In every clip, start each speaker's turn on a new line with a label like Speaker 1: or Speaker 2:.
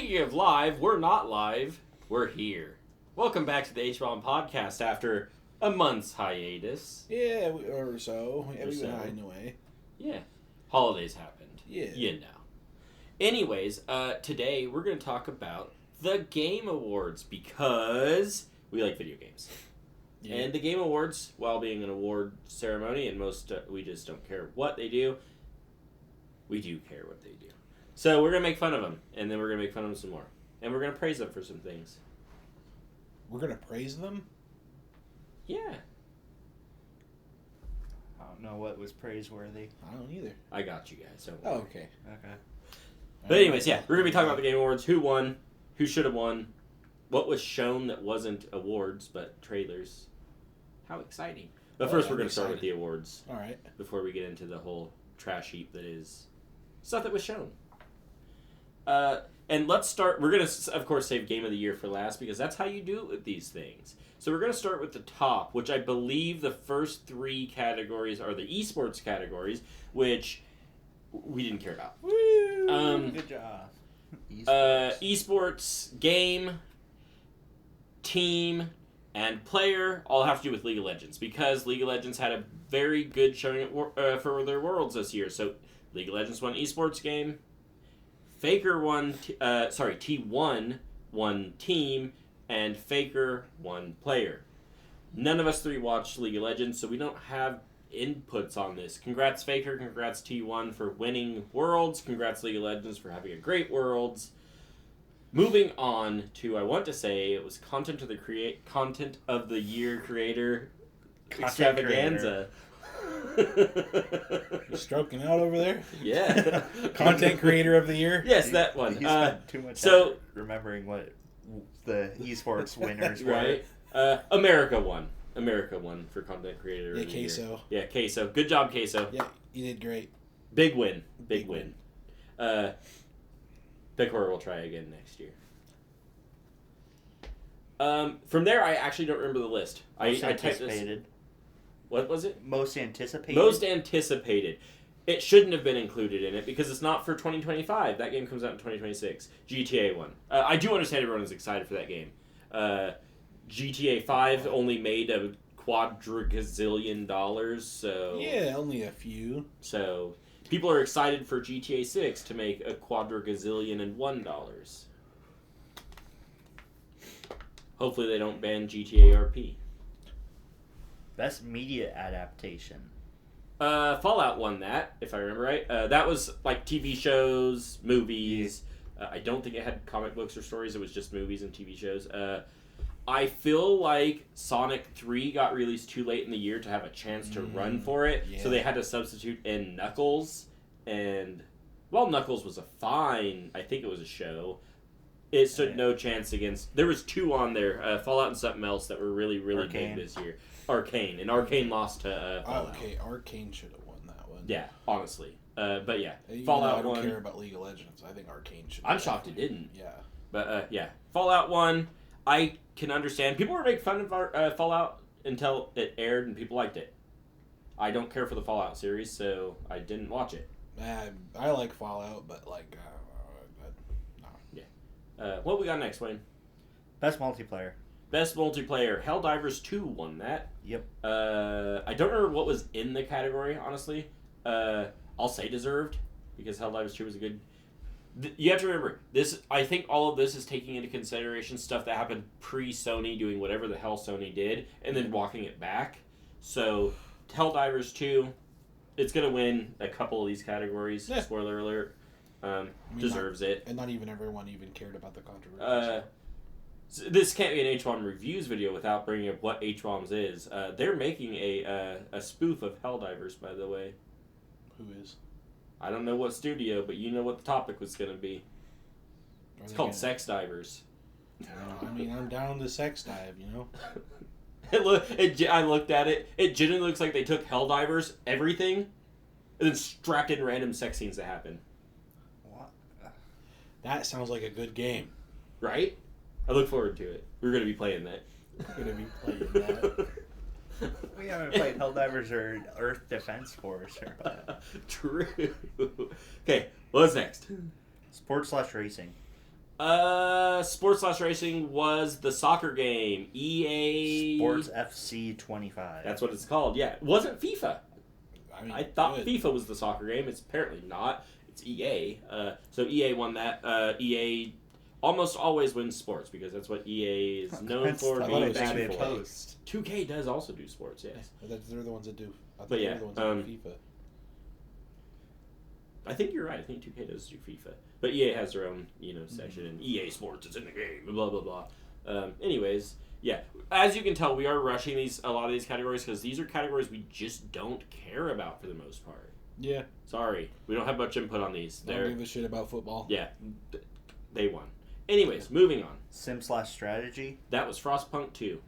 Speaker 1: Speaking of live, we're not live. We're here. Welcome back to the H-Bomb Podcast after a month's hiatus.
Speaker 2: Yeah, or so. Yeah, we've been hiding away.
Speaker 1: Yeah. Holidays happened.
Speaker 2: Yeah.
Speaker 1: You know. Anyways, today we're going to talk about the Game Awards because we like video games. Yeah. And the Game Awards, while being an award ceremony, and most we just don't care what they do, we do care what they do. So we're going to make fun of them, and then we're going to make fun of them some more. And we're going to praise them for some things.
Speaker 2: We're going to praise them?
Speaker 1: Yeah.
Speaker 3: I don't know what was praiseworthy.
Speaker 2: I don't either.
Speaker 1: I got you guys. Don't
Speaker 2: worry.
Speaker 1: Oh,
Speaker 2: okay.
Speaker 3: Okay.
Speaker 1: But anyways, yeah, we're going to be talking about the Game Awards. Who won? Who should have won? What was shown that wasn't awards, but trailers? How exciting. But first, we're going to start with the awards.
Speaker 2: All right.
Speaker 1: Before we get into the whole trash heap that is stuff that was shown. And let's start. We're going to, of course, save Game of the Year for last because that's how you do it with these things. So we're going to start with the top, which I believe the first three categories are the esports categories, which we didn't care about.
Speaker 3: Woo! Good job.
Speaker 1: Esports, game, team, and player all have to do with League of Legends because League of Legends had a very good showing for their Worlds this year. So League of Legends won esports game. Faker won, T1 won team, and Faker won player. None of us three watched League of Legends, so we don't have inputs on this. Congrats Faker, congrats T1 for winning Worlds, congrats League of Legends for having a great Worlds. Moving on to, I want to say, it was Content of the Year Creator Extravaganza.
Speaker 2: You stroking out over there?
Speaker 1: Yeah.
Speaker 2: Content Creator of the Year?
Speaker 1: Yes, that one.
Speaker 3: He spent too much time remembering what the esports winners were.
Speaker 1: Right. America won. America won for Content Creator of the Year.
Speaker 2: Queso.
Speaker 1: Yeah, Queso. Good job, Queso.
Speaker 2: Yeah, you did great.
Speaker 1: Big win. Big win. Picor will try again next year. From there, I actually don't remember the list. I typed this. What was it?
Speaker 3: Most anticipated?
Speaker 1: Most anticipated. It shouldn't have been included in it because it's not for 2025. That game comes out in 2026. GTA 1. I do understand everyone is excited for that game. GTA 5 only made a quadrigazillion dollars, so...
Speaker 2: Yeah, only a few.
Speaker 1: So, people are excited for GTA 6 to make a quadrigazillion and $1. Hopefully they don't ban GTA RP.
Speaker 3: Best media adaptation.
Speaker 1: Fallout won that, if I remember right. That was like TV shows, movies. I don't think it had comic books or stories. It was just movies and TV shows. I feel like Sonic 3 got released too late in the year to have a chance to run for it. Yeah. So they had to substitute in Knuckles. And while Knuckles was I think it was a show, it stood no chance against... There was two on there, Fallout and something else that were really, really big this year. Arcane. And Arcane lost to Fallout.
Speaker 2: Okay, Arcane should have won that one.
Speaker 1: Yeah, honestly. But yeah,
Speaker 2: Fallout won. I don't care about League of Legends. I think Arcane should have
Speaker 1: I'm shocked it didn't.
Speaker 2: Yeah.
Speaker 1: But yeah, Fallout won. I can understand. People were making fun of Fallout until it aired and people liked it. I don't care for the Fallout series, so I didn't watch it.
Speaker 2: I like Fallout, but like... no.
Speaker 1: Yeah. What we got next, Wayne?
Speaker 3: Best multiplayer.
Speaker 1: Best multiplayer. Helldivers 2 won that.
Speaker 3: Yep.
Speaker 1: I don't remember what was in the category, honestly. I'll say deserved, because Helldivers 2 was a good... You have to remember, this. I think all of this is taking into consideration stuff that happened pre-Sony doing whatever the hell Sony did, and then walking it back. So, Helldivers 2, it's going to win a couple of these categories. Yeah. Spoiler alert. Deserves it.
Speaker 2: And not even everyone even cared about the controversy.
Speaker 1: So this can't be an H-Bomb reviews video without bringing up what H-Bombs is. They're making a spoof of Helldivers, by the way.
Speaker 2: Who is?
Speaker 1: I don't know what studio, but you know what the topic was going to be. It's called Sex Divers.
Speaker 2: I mean, I'm down to sex dive, you know?
Speaker 1: I looked at it. It genuinely looks like they took Helldivers, everything, and then strapped in random sex scenes that happen.
Speaker 2: What? That sounds like a good game.
Speaker 1: Right? I look forward to it. We're going to be playing that.
Speaker 2: We're going to be playing that.
Speaker 3: We haven't played Helldivers or Earth Defense Force.
Speaker 1: True. Okay, what's next?
Speaker 3: Sports/racing.
Speaker 1: Sports / racing was the soccer game. EA
Speaker 3: Sports FC 25.
Speaker 1: That's what it's called. Yeah, it wasn't FIFA. I thought
Speaker 2: good.
Speaker 1: FIFA was the soccer game. It's apparently not. It's EA. So EA won that. EA almost always wins sports because that's what EA is known for.
Speaker 2: I thought it
Speaker 1: Being
Speaker 2: was
Speaker 1: bad
Speaker 2: actually
Speaker 1: for.
Speaker 3: post.
Speaker 1: 2K does also do sports. Yes.
Speaker 2: They're the ones that do. I think
Speaker 1: But yeah,
Speaker 2: they're the ones that do FIFA.
Speaker 1: I think you're right. I think 2K does do FIFA, but EA has their own, section, and EA Sports is in the game. Blah blah blah. Anyways, yeah. As you can tell, we are rushing a lot of these categories because these are categories we just don't care about for the most part.
Speaker 2: Yeah.
Speaker 1: Sorry, we don't have much input on these.
Speaker 2: Don't give a shit about football.
Speaker 1: Yeah, they won. Anyways, moving on.
Speaker 3: Sim/strategy.
Speaker 1: That was Frostpunk 2.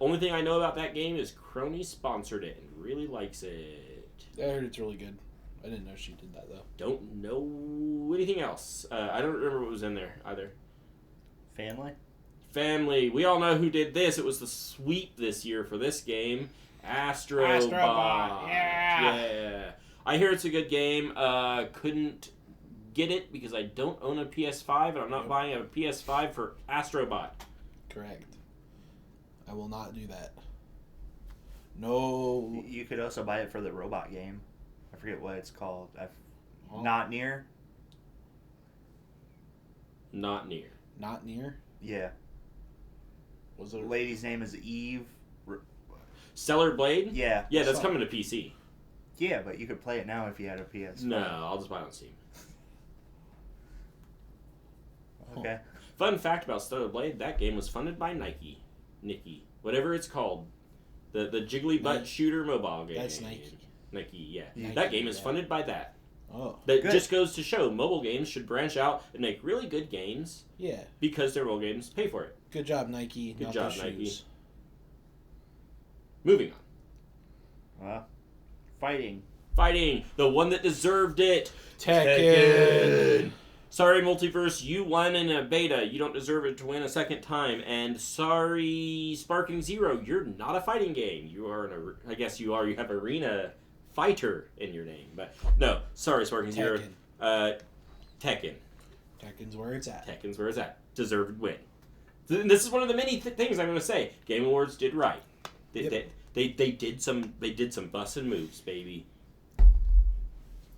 Speaker 1: Only thing I know about that game is Crony sponsored it and really likes it.
Speaker 2: I heard it's really good. I didn't know she did that though.
Speaker 1: Don't know anything else. I don't remember what was in there either. Family. We all know who did this. It was the sweep this year for this game. Astrobot. Yeah. I hear it's a good game. Couldn't get it because I don't own a PS5 and I'm not buying a PS5 for Astrobot.
Speaker 2: Correct. I will not do that. No.
Speaker 3: You could also buy it for the robot game. I forget what it's called.
Speaker 2: Oh.
Speaker 3: Not near.
Speaker 1: Not near.
Speaker 2: Not near.
Speaker 3: Yeah.
Speaker 2: Was
Speaker 3: The
Speaker 2: it?
Speaker 3: lady's name is Eve.
Speaker 1: Stellar Blade?
Speaker 3: Yeah.
Speaker 1: Yeah, that's
Speaker 2: saw
Speaker 1: coming to PC.
Speaker 3: Yeah, but you could play it now if you had a PS.
Speaker 1: No, I'll just buy it on Steam.
Speaker 3: Okay.
Speaker 1: Fun fact about Stellar Blade, that game was funded by Nike. Whatever it's called. The jiggly butt shooter mobile game.
Speaker 2: That's Nike.
Speaker 1: Nike, yeah.
Speaker 2: Nike,
Speaker 1: That game is
Speaker 2: yeah.
Speaker 1: funded by that.
Speaker 2: Oh.
Speaker 1: That
Speaker 3: Good.
Speaker 1: just goes to show mobile games should branch out and make really good games
Speaker 2: Yeah.
Speaker 1: because their mobile games pay for it.
Speaker 2: Good job, Nike.
Speaker 1: Good
Speaker 2: Not
Speaker 1: job,
Speaker 2: the
Speaker 1: Nike.
Speaker 2: shoes.
Speaker 1: Moving on.
Speaker 3: Fighting.
Speaker 1: Fighting. The one that deserved it.
Speaker 2: Tekken.
Speaker 1: Sorry, Multiverse, you won in a beta. You don't deserve it to win a second time. And sorry, Sparking Zero, you're not a fighting game. You are I guess you are. You have Arena Fighter in your name. But no, sorry, Sparking Zero. Tekken.
Speaker 2: Tekken's where it's at.
Speaker 1: Tekken's where it's at. Deserved win. This is one of the many things I'm going to say. Game Awards did right. They did some bussin' moves, baby.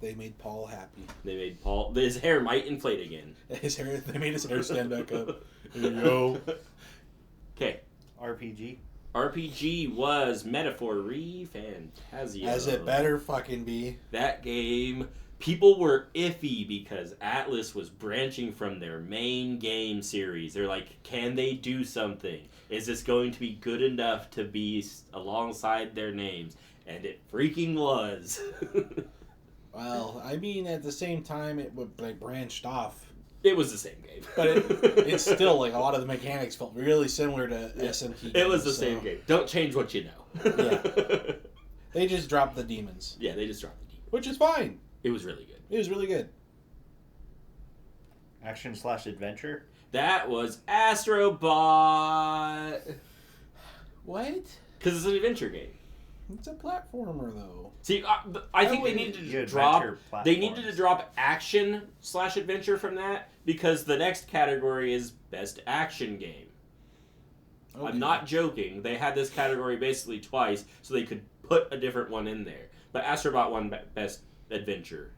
Speaker 2: They made Paul happy.
Speaker 1: They made Paul. His hair might inflate again.
Speaker 2: They made his hair stand back up. Here you go.
Speaker 1: Okay. RPG was Metaphor Fantasia.
Speaker 2: As it better fucking be.
Speaker 1: That game, people were iffy because Atlas was branching from their main game series. They're like, can they do something? Is this going to be good enough to be alongside their names? And it freaking was.
Speaker 2: Well, I mean, at the same time, it would branched off.
Speaker 1: It was the same game.
Speaker 2: But it's still, like, a lot of the mechanics felt really similar to SMT games.
Speaker 1: It was the same game. Don't change what you know.
Speaker 2: Yeah. They just dropped the demons.
Speaker 1: Yeah, they just dropped the demons.
Speaker 2: Which is fine.
Speaker 1: It was really good.
Speaker 2: It was really good.
Speaker 3: Action/adventure.
Speaker 1: That was Astrobot.
Speaker 2: What?
Speaker 1: Because it's an adventure game.
Speaker 2: It's a platformer, though.
Speaker 1: See, I think they needed to drop. They needed to drop action/adventure from that because the next category is best action game. Okay. I'm not joking. They had this category basically twice, so they could put a different one in there. But Astrobot won best adventure.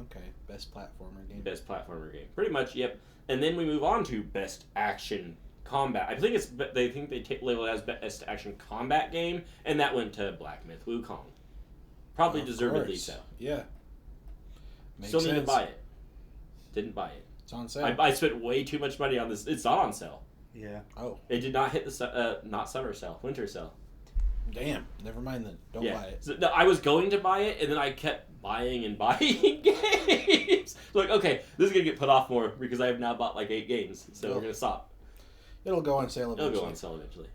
Speaker 2: Okay, best platformer game.
Speaker 1: Best platformer game, pretty much. Yep. And then we move on to best action combat. I think they label it as best action combat game, and that went to Black Myth Wukong. Probably deservedly so.
Speaker 2: Yeah.
Speaker 1: Still need to buy it. Didn't buy it.
Speaker 2: It's on sale.
Speaker 1: I spent way too much money on this. It's not on sale.
Speaker 3: Yeah.
Speaker 2: Oh.
Speaker 1: It did not hit the not summer sale, winter sale.
Speaker 2: Damn. Never mind then. Don't buy it.
Speaker 1: So, no, I was going to buy it, and then I kept buying and buying games. Like, okay, this is gonna get put off more because I have now bought like 8 games, so we're gonna stop.
Speaker 2: It'll go on sale eventually.
Speaker 1: It'll go on sale eventually.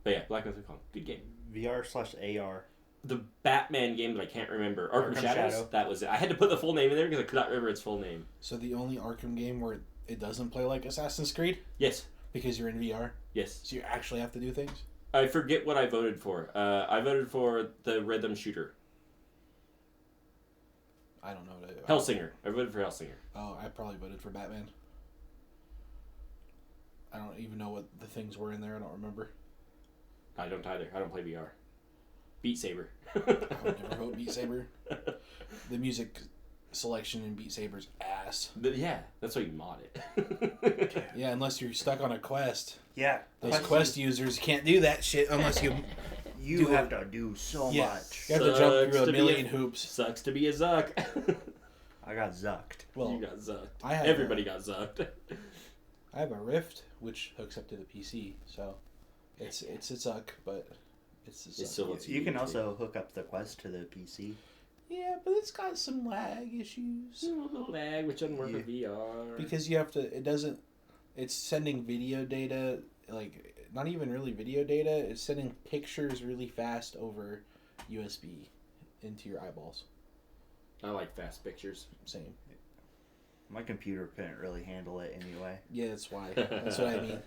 Speaker 1: But yeah, Black Myth Wukong, good game.
Speaker 3: VR/AR.
Speaker 1: The Batman game that I can't remember, Arkham Shadows.
Speaker 3: Shadow.
Speaker 1: That was it. I had to put the full name in there because I could not remember its full name.
Speaker 2: So the only Arkham game where it doesn't play like Assassin's Creed?
Speaker 1: Yes.
Speaker 2: Because you're in VR?
Speaker 1: Yes.
Speaker 2: So you actually have to do things?
Speaker 1: I forget what I voted for. I voted for the rhythm shooter.
Speaker 2: I don't know what
Speaker 1: Hellsinger. I voted for Hellsinger.
Speaker 2: Oh, I probably voted for Batman. I don't even know what the things were in there. I don't remember.
Speaker 1: I don't either. I don't play VR. Beat Saber.
Speaker 2: I would never vote Beat Saber. The music selection in Beat Saber's ass.
Speaker 1: But yeah, that's why you mod it.
Speaker 2: Yeah, unless you're stuck on a quest.
Speaker 3: Yeah.
Speaker 2: Those quest users can't do that shit unless you...
Speaker 3: You have to do so
Speaker 2: Yeah.
Speaker 3: much.
Speaker 2: You have to jump
Speaker 1: Sucks
Speaker 2: through a
Speaker 1: to be
Speaker 2: million hoops.
Speaker 1: Sucks to be a Zuck.
Speaker 3: I got zucked.
Speaker 2: Well,
Speaker 1: You got Zucked.
Speaker 2: I have
Speaker 1: Everybody got Zucked.
Speaker 2: I have a Rift, which hooks up to the PC, so it's a suck, but it's a suck.
Speaker 1: It still lets
Speaker 3: You can
Speaker 1: do it.
Speaker 3: also hook up the Quest to the PC.
Speaker 2: Yeah, but it's got some lag issues.
Speaker 1: A little lag, which doesn't work with VR.
Speaker 2: Because you have to, it's sending video data, like, not even really video data, it's sending pictures really fast over USB into your eyeballs.
Speaker 1: I like fast pictures.
Speaker 2: Same.
Speaker 3: My computer couldn't really handle it anyway.
Speaker 2: Yeah, that's why. That's what I mean.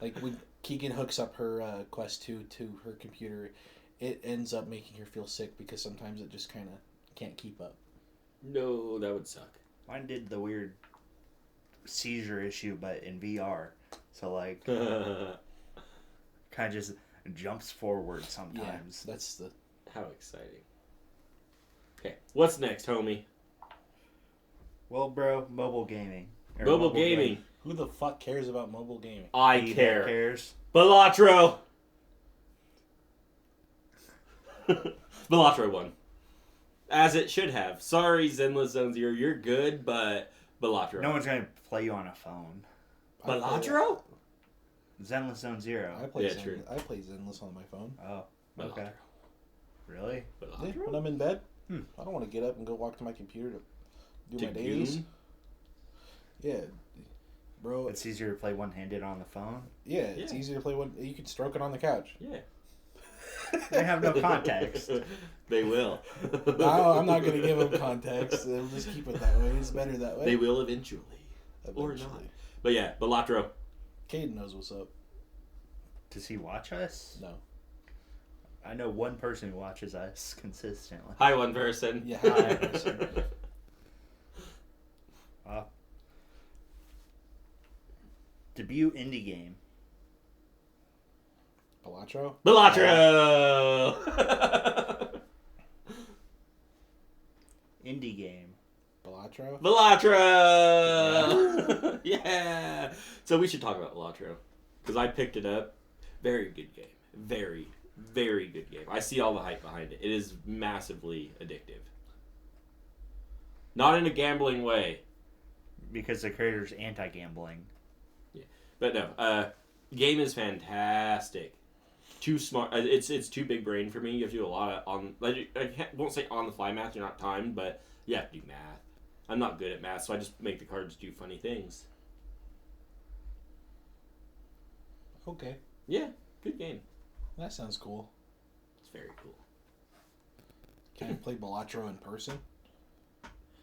Speaker 2: Like, when Keegan hooks up her Quest 2 to her computer, it ends up making her feel sick because sometimes it just kind of can't keep up.
Speaker 1: No, that would suck.
Speaker 3: Mine did the weird seizure issue, but in VR. So, like,
Speaker 1: How
Speaker 3: kind of just jumps forward sometimes.
Speaker 2: Yeah, that's the...
Speaker 1: exciting. Okay, what's next, homie?
Speaker 3: Well, bro, mobile gaming. Or
Speaker 1: Mobile gaming.
Speaker 3: gaming.
Speaker 2: Who the fuck cares about mobile gaming?
Speaker 1: I
Speaker 3: He that
Speaker 1: care.
Speaker 3: cares.
Speaker 1: Balatro! Balatro won. As it should have. Sorry, Zenless Zone Zero, you're good, but Balatro.
Speaker 3: No one's going to play you on a phone.
Speaker 1: Balatro?
Speaker 3: Zenless Zone Zero.
Speaker 2: I play
Speaker 1: Yeah, true.
Speaker 2: I play Zenless on my phone.
Speaker 3: Oh,
Speaker 1: Balatro.
Speaker 3: okay. Really?
Speaker 2: Yeah,
Speaker 1: Balatro?
Speaker 2: when I'm in bed, I don't want to get up and go walk to my computer to do
Speaker 1: To
Speaker 2: my dailies.
Speaker 1: goon?
Speaker 2: Yeah, bro.
Speaker 3: It's easier to play one-handed on the phone.
Speaker 2: Yeah, it's
Speaker 1: Yeah.
Speaker 2: easier to play one. You can stroke it on the couch.
Speaker 1: Yeah.
Speaker 3: They have no context.
Speaker 1: They will.
Speaker 2: No, I'm not gonna give them context. They'll just keep it that way. It's better that way.
Speaker 1: They will eventually. Or not. But yeah, Balatro.
Speaker 2: Caden knows what's up.
Speaker 3: Does he watch us?
Speaker 2: No.
Speaker 3: I know one person who watches us consistently.
Speaker 1: Hi, one person.
Speaker 2: Yeah, hi, person.
Speaker 3: Debut indie game.
Speaker 2: Balatro.
Speaker 1: Balatro!
Speaker 3: Indie game.
Speaker 2: Balatro.
Speaker 1: Balatro! Yeah! So we should talk about Balatro. Because I picked it up. Very good game. Very, very good game. I see all the hype behind it. It is massively addictive. Not in a gambling way.
Speaker 3: Because the creator's anti-gambling.
Speaker 1: But no, game is fantastic. Too smart. It's too big brain for me. You have to do a lot of won't say on the fly math. You're not timed, but you have to do math. I'm not good at math, so I just make the cards do funny things.
Speaker 2: Okay,
Speaker 1: Yeah, good game.
Speaker 2: that sounds cool.
Speaker 1: It's very cool.
Speaker 2: Can I play Balatro in person?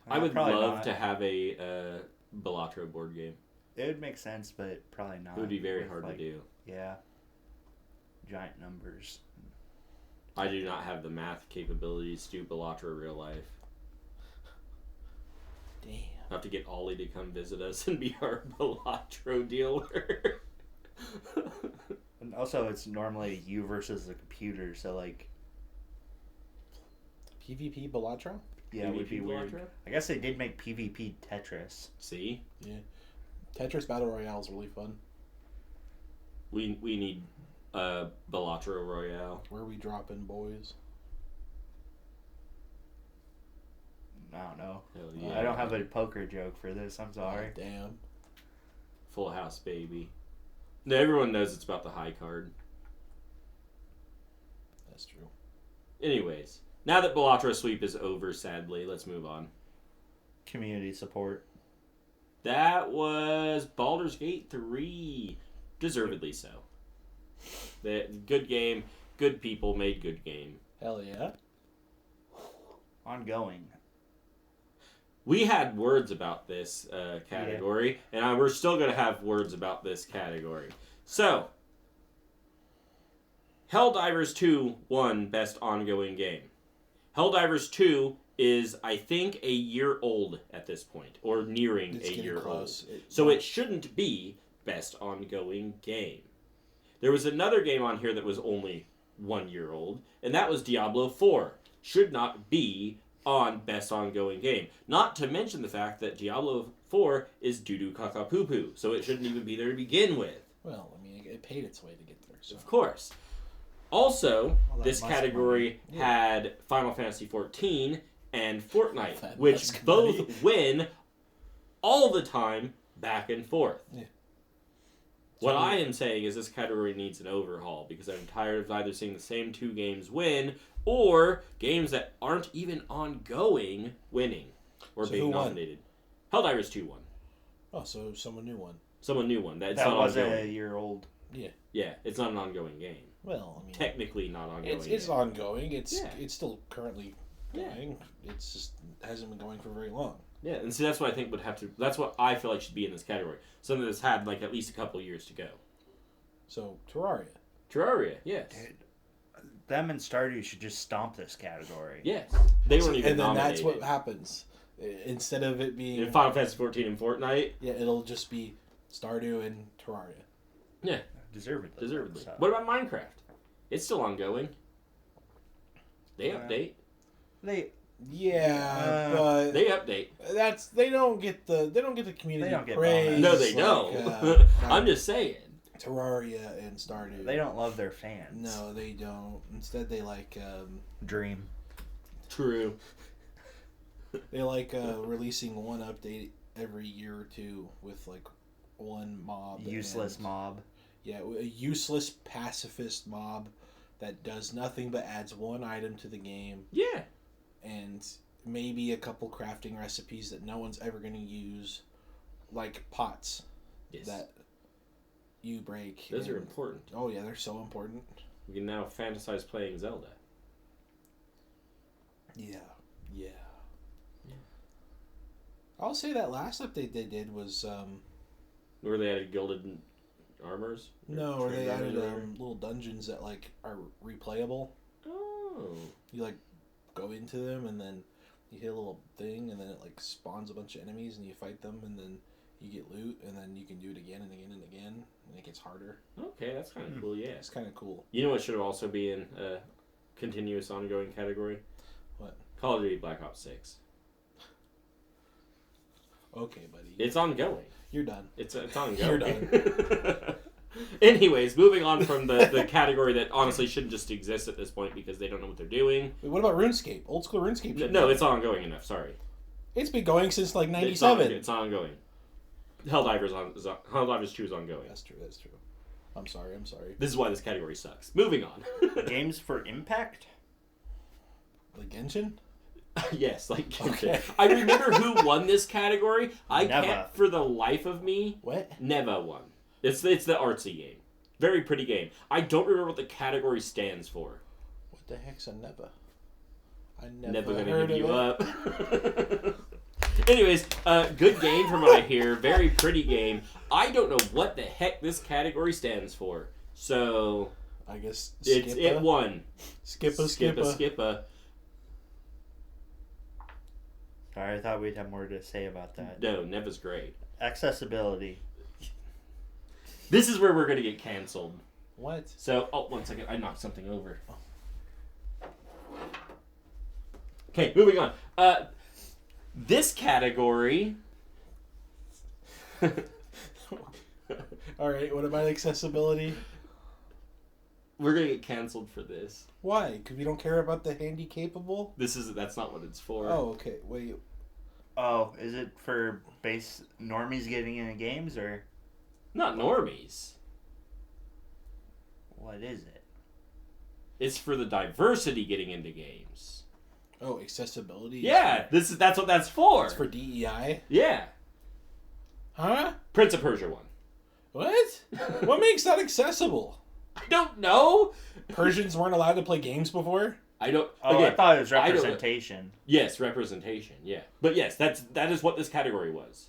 Speaker 1: I would
Speaker 3: Probably
Speaker 1: love
Speaker 3: not.
Speaker 1: to have a Balatro board game.
Speaker 3: It would make sense, but probably not.
Speaker 1: It would be very
Speaker 3: with,
Speaker 1: hard
Speaker 3: like,
Speaker 1: to do.
Speaker 3: Yeah. Giant numbers.
Speaker 1: I do not have the math capabilities to do Balatro real life.
Speaker 2: Damn.
Speaker 1: I have to get Ollie to come visit us and be our Balatro dealer.
Speaker 3: And also, it's normally you versus the computer, so, like,
Speaker 2: PvP Balatro?
Speaker 3: yeah, it would be
Speaker 1: PvP
Speaker 3: weird.
Speaker 1: Balatro?
Speaker 3: I guess they did make PvP Tetris.
Speaker 1: See?
Speaker 2: Yeah. Tetris Battle Royale is really fun.
Speaker 1: We need Balatro Royale.
Speaker 2: Where we dropping, boys?
Speaker 3: I don't know.
Speaker 1: Hell yeah.
Speaker 3: I don't have a poker joke for this. I'm sorry.
Speaker 2: Oh, damn.
Speaker 1: Full House, baby. No, everyone knows it's about the high card.
Speaker 2: That's true.
Speaker 1: Anyways, now that Balatro Sweep is over, sadly, let's move on.
Speaker 3: Community support.
Speaker 1: That was Baldur's Gate 3. Deservedly so. Good game, good people made good game.
Speaker 2: Hell yeah.
Speaker 3: Ongoing.
Speaker 1: We had words about this category, and we're still going to have words about this category. So, Helldivers 2 won Best Ongoing Game. Helldivers 2 is, I think, a year old at this point, or nearing
Speaker 2: It's
Speaker 1: a
Speaker 2: getting
Speaker 1: year
Speaker 2: close.
Speaker 1: old. So it shouldn't be best ongoing game. There was another game on here that was only 1 year old, and that was Diablo 4. Should not be on best ongoing game. Not to mention the fact that Diablo 4 is doo-doo caca poo-poo, so it shouldn't even be there to begin with.
Speaker 2: Well, I mean, it paid its way to get there. So.
Speaker 1: Of course. Also,
Speaker 2: Well,
Speaker 1: this category
Speaker 2: money.
Speaker 1: had Final Fantasy XIV and Fortnite,
Speaker 2: That
Speaker 1: which
Speaker 2: musk
Speaker 1: both
Speaker 2: money.
Speaker 1: win all the time back and forth.
Speaker 2: Yeah.
Speaker 1: What I am saying is this category needs an overhaul because I'm tired of either seeing the same 2 games win or games that aren't even ongoing winning or
Speaker 2: So
Speaker 1: being
Speaker 2: who won?
Speaker 1: nominated. Helldivers 2 won.
Speaker 2: Oh, so someone new one.
Speaker 1: Someone new one. That's
Speaker 3: That
Speaker 1: not
Speaker 3: was
Speaker 1: ongoing.
Speaker 3: a year old.
Speaker 1: Yeah, it's not an ongoing game.
Speaker 2: Well, I mean,
Speaker 1: Technically not ongoing.
Speaker 2: it's
Speaker 1: game.
Speaker 2: ongoing. It's
Speaker 1: Yeah.
Speaker 2: it's still currently
Speaker 1: Yeah.
Speaker 2: going. It's just hasn't been going for very long.
Speaker 1: Yeah, and see, that's what I think would have to. That's what I feel like should be in this category. Something that's had like at least a couple years to go.
Speaker 2: So Terraria.
Speaker 1: Terraria, yes,
Speaker 3: Them and Stardew should just stomp this category.
Speaker 1: yes, they weren't even
Speaker 2: And then
Speaker 1: nominated.
Speaker 2: that's what happens. Instead of it being
Speaker 1: In Final Fantasy 14 and Fortnite.
Speaker 2: yeah, it'll just be Stardew and Terraria.
Speaker 1: Yeah,
Speaker 3: Deservedly.
Speaker 1: deservedly.
Speaker 3: So.
Speaker 1: What about Minecraft? It's still ongoing. They
Speaker 3: Yeah.
Speaker 1: update.
Speaker 2: Yeah, but
Speaker 1: They update.
Speaker 2: they don't get the community
Speaker 3: They don't get
Speaker 2: praise.
Speaker 1: No, they
Speaker 2: like,
Speaker 1: don't. I'm just saying.
Speaker 2: Terraria and Stardew.
Speaker 3: They don't love their fans.
Speaker 2: No, they don't. Instead, they like
Speaker 3: Dream.
Speaker 1: True.
Speaker 2: releasing one update every year or two with like one mob.
Speaker 3: Useless
Speaker 2: and-
Speaker 3: mob.
Speaker 2: Yeah, a useless pacifist mob that does nothing but adds one item to the game
Speaker 1: Yeah.
Speaker 2: and maybe a couple crafting recipes that no one's ever going to use, like pots
Speaker 1: Yes.
Speaker 2: that you break.
Speaker 1: Those are
Speaker 2: and-
Speaker 1: important.
Speaker 2: Oh yeah, they're so important.
Speaker 1: We can now fantasize playing Zelda.
Speaker 2: Yeah. I'll say that last update they did was
Speaker 1: Where they added gilded armors.
Speaker 2: no, where they
Speaker 1: treasure
Speaker 2: added
Speaker 1: armor.
Speaker 2: little dungeons that like are replayable.
Speaker 1: Oh.
Speaker 2: You like go into them and then you hit a little thing and then it like spawns a bunch of enemies and you fight them and then you get loot and then you can do it again and again and again and it gets harder.
Speaker 1: Okay, that's kind of cool. Yeah.
Speaker 2: It's kind of cool.
Speaker 1: You know what should also be in a continuous ongoing category?
Speaker 2: What?
Speaker 1: Call of Duty Black Ops 6.
Speaker 2: Okay, buddy.
Speaker 1: It's ongoing.
Speaker 2: You're done.
Speaker 1: It's ongoing.
Speaker 2: You're done.
Speaker 1: Anyways, moving on from the category that honestly shouldn't just exist at this point because they don't know what they're doing.
Speaker 2: Wait, what about RuneScape? Old school RuneScape.
Speaker 1: No, it's ongoing enough. Sorry.
Speaker 2: It's been going since like
Speaker 1: It's
Speaker 2: '97.
Speaker 1: It's ongoing. Helldivers 2 is ongoing.
Speaker 2: That's true. That's true. I'm sorry.
Speaker 1: This is why this category sucks. Moving on.
Speaker 3: Games for Impact?
Speaker 2: Like Genshin?
Speaker 1: Yes, like
Speaker 2: Okay.
Speaker 1: I remember who won this category. I
Speaker 3: Neva.
Speaker 1: can't for the life of me.
Speaker 2: What?
Speaker 1: Neva won. It's the artsy game. Very pretty game. I don't remember what the category stands for.
Speaker 2: What the heck's a Neva? I
Speaker 1: Never
Speaker 2: never
Speaker 1: gonna
Speaker 2: heard
Speaker 1: give you
Speaker 2: of it.
Speaker 1: up. Anyways, good game from what I hear. Very pretty game. I don't know what the heck this category stands for. So
Speaker 2: I guess
Speaker 1: it won.
Speaker 2: Skippa.
Speaker 3: Sorry, I thought we'd have more to say about that.
Speaker 1: No, Neva's great.
Speaker 3: Accessibility.
Speaker 1: This is where we're gonna get canceled.
Speaker 2: What?
Speaker 1: So, one second. I knocked something over. Okay, moving on. This category.
Speaker 2: All right. What about accessibility?
Speaker 1: We're gonna get canceled for this.
Speaker 2: Why? Because we don't care about the handy capable.
Speaker 1: That's not what it's for.
Speaker 2: Oh, okay. Wait.
Speaker 3: Oh, is it for base normies getting into games or
Speaker 1: Not normies.
Speaker 3: what is it?
Speaker 1: It's for the diversity getting into games.
Speaker 2: Oh, accessibility.
Speaker 1: Yeah, that's what that's for.
Speaker 2: It's for DEI.
Speaker 1: Yeah,
Speaker 2: Huh?
Speaker 1: Prince of Persia one.
Speaker 2: What? What makes that accessible?
Speaker 1: I don't know.
Speaker 2: Persians weren't allowed to play games before.
Speaker 1: I don't.
Speaker 3: Oh,
Speaker 1: again,
Speaker 3: I thought it was
Speaker 1: I don't know.
Speaker 3: representation.
Speaker 1: Yes, representation. Yeah, but yes, that is what this category was.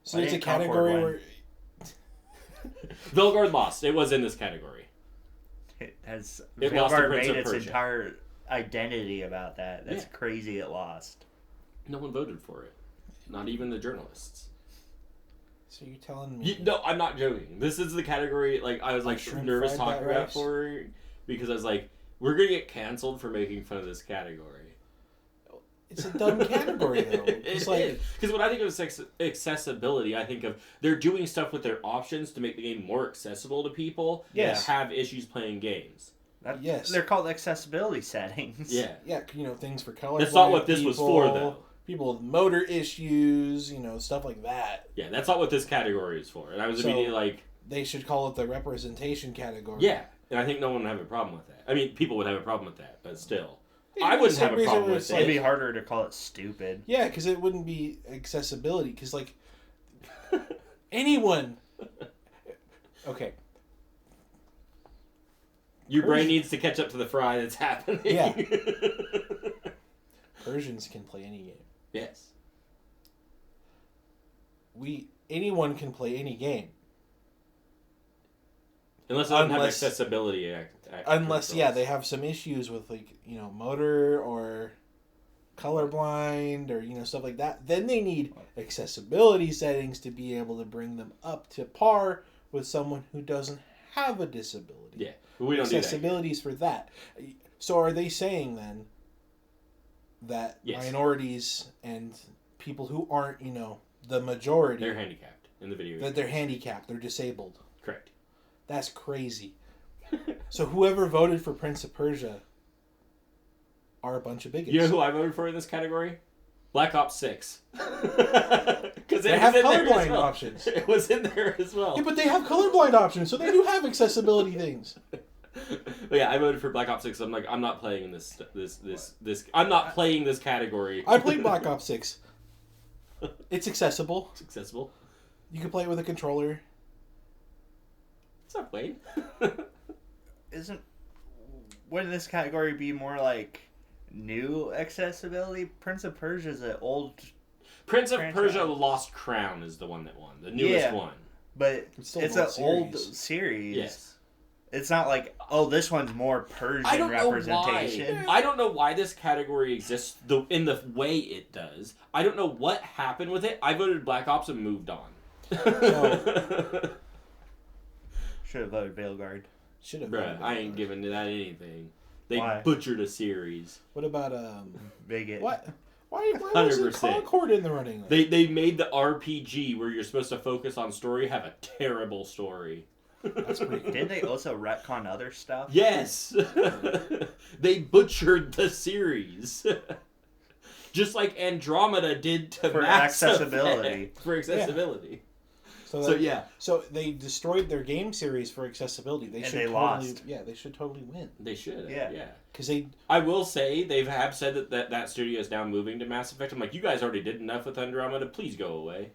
Speaker 2: So
Speaker 3: I
Speaker 2: it's a
Speaker 3: didn't count for
Speaker 2: category
Speaker 3: one.
Speaker 2: where
Speaker 1: Vilgard lost. It was in this category.
Speaker 3: It has
Speaker 1: It lost to
Speaker 3: Vilgard
Speaker 1: Prince
Speaker 3: made
Speaker 1: of
Speaker 3: its
Speaker 1: Persia.
Speaker 3: entire identity about that. That's
Speaker 1: Yeah.
Speaker 3: crazy it lost.
Speaker 1: No one voted for it. Not even the journalists.
Speaker 2: So you're telling me?
Speaker 1: No, I'm not joking. This is the category, like, I was, like,
Speaker 2: Shrimp
Speaker 1: nervous
Speaker 2: fried
Speaker 1: talking
Speaker 2: that
Speaker 1: about
Speaker 2: rice?
Speaker 1: for, because I was like, we're gonna get canceled for making fun of this category.
Speaker 2: It's a dumb category though. It's like
Speaker 1: because when I think of accessibility, I think of they're doing stuff with their options to make the game more accessible to people
Speaker 2: Yes.
Speaker 1: that have issues playing games.
Speaker 2: Yes.
Speaker 3: They're called accessibility settings.
Speaker 1: Yeah.
Speaker 2: yeah, things for color.
Speaker 1: That's not what this was for, though.
Speaker 2: People with motor issues, stuff like that.
Speaker 1: Yeah, that's not what this category is for. And I was immediately like,
Speaker 2: they should call it the representation category.
Speaker 1: yeah. And I think no one would have a problem with that. I mean, people would have a problem with that, but still.
Speaker 2: Yeah,
Speaker 1: I wouldn't
Speaker 2: some
Speaker 1: have a
Speaker 2: reason
Speaker 1: problem
Speaker 2: where
Speaker 1: with
Speaker 2: it's
Speaker 1: it.
Speaker 3: It'd be harder to call it stupid.
Speaker 2: Yeah, because it wouldn't be accessibility. Because anyone. Okay.
Speaker 1: Your brain needs to catch up to the fry that's happening.
Speaker 2: Yeah. Persians can play any game.
Speaker 1: Yes.
Speaker 2: Anyone can play any game.
Speaker 1: Unless they don't have accessibility.
Speaker 2: Unless, they have some issues with, motor or colorblind or, stuff like that. Then they need accessibility settings to be able to bring them up to par with someone who doesn't have a disability.
Speaker 1: Yeah, but we don't do that.
Speaker 2: Accessibilities for that. So are they saying, then, that
Speaker 1: Yes.
Speaker 2: minorities and people who aren't, the majority...
Speaker 1: They're handicapped in the video game.
Speaker 2: That they're handicapped, they're disabled.
Speaker 1: Correct.
Speaker 2: That's crazy. So whoever voted for Prince of Persia are a bunch of bigots.
Speaker 1: You know who I voted for in this category? Black Ops 6. Because
Speaker 2: they have colorblind options.
Speaker 1: It was in there as well.
Speaker 2: Yeah, but they have colorblind options, so they do have accessibility things.
Speaker 1: But yeah, I voted for Black Ops 6. I'm like, I'm not playing in this. I'm not playing this category.
Speaker 2: I played Black Ops 6. It's accessible.
Speaker 1: It's accessible.
Speaker 2: You can play it with a controller.
Speaker 1: It's not played.
Speaker 3: Wouldn't this category be more like new accessibility? Prince of Persia is an old
Speaker 1: Prince of
Speaker 3: franchise.
Speaker 1: Persia Lost Crown is the one that won. The newest one.
Speaker 3: But
Speaker 2: It's still
Speaker 3: it's
Speaker 2: an
Speaker 3: an old series.
Speaker 1: Yes.
Speaker 3: It's not like, this one's more Persian
Speaker 1: I don't
Speaker 3: representation.
Speaker 1: know why. I don't know why this category exists in the way it does. I don't know what happened with it. I voted Black Ops and moved on.
Speaker 3: Should have voted Veilguard.
Speaker 2: Should have.
Speaker 1: Bruh, I ain't giving that anything. They
Speaker 3: Why?
Speaker 1: butchered a series.
Speaker 2: What about
Speaker 3: Bigot.
Speaker 2: what? Why wasn't
Speaker 1: 100%.
Speaker 2: Concord in the running?
Speaker 1: They made the RPG where you're supposed to focus on story have a terrible story.
Speaker 2: That's pretty cool.
Speaker 3: Didn't they also retcon other stuff?
Speaker 1: Yes. They butchered the series. Just like Andromeda did to
Speaker 3: For
Speaker 1: Mass
Speaker 3: accessibility.
Speaker 1: Effect. For accessibility.
Speaker 2: So
Speaker 1: yeah.
Speaker 2: So they destroyed their game series for accessibility. They
Speaker 3: And
Speaker 2: should
Speaker 3: they
Speaker 2: totally,
Speaker 3: lost.
Speaker 2: Yeah, they should totally win.
Speaker 1: They should.
Speaker 3: Yeah.
Speaker 1: Yeah.
Speaker 2: Because they
Speaker 1: I will say they have said that studio is now moving to Mass Effect. I'm like, you guys already did enough with Andromeda. Please go away.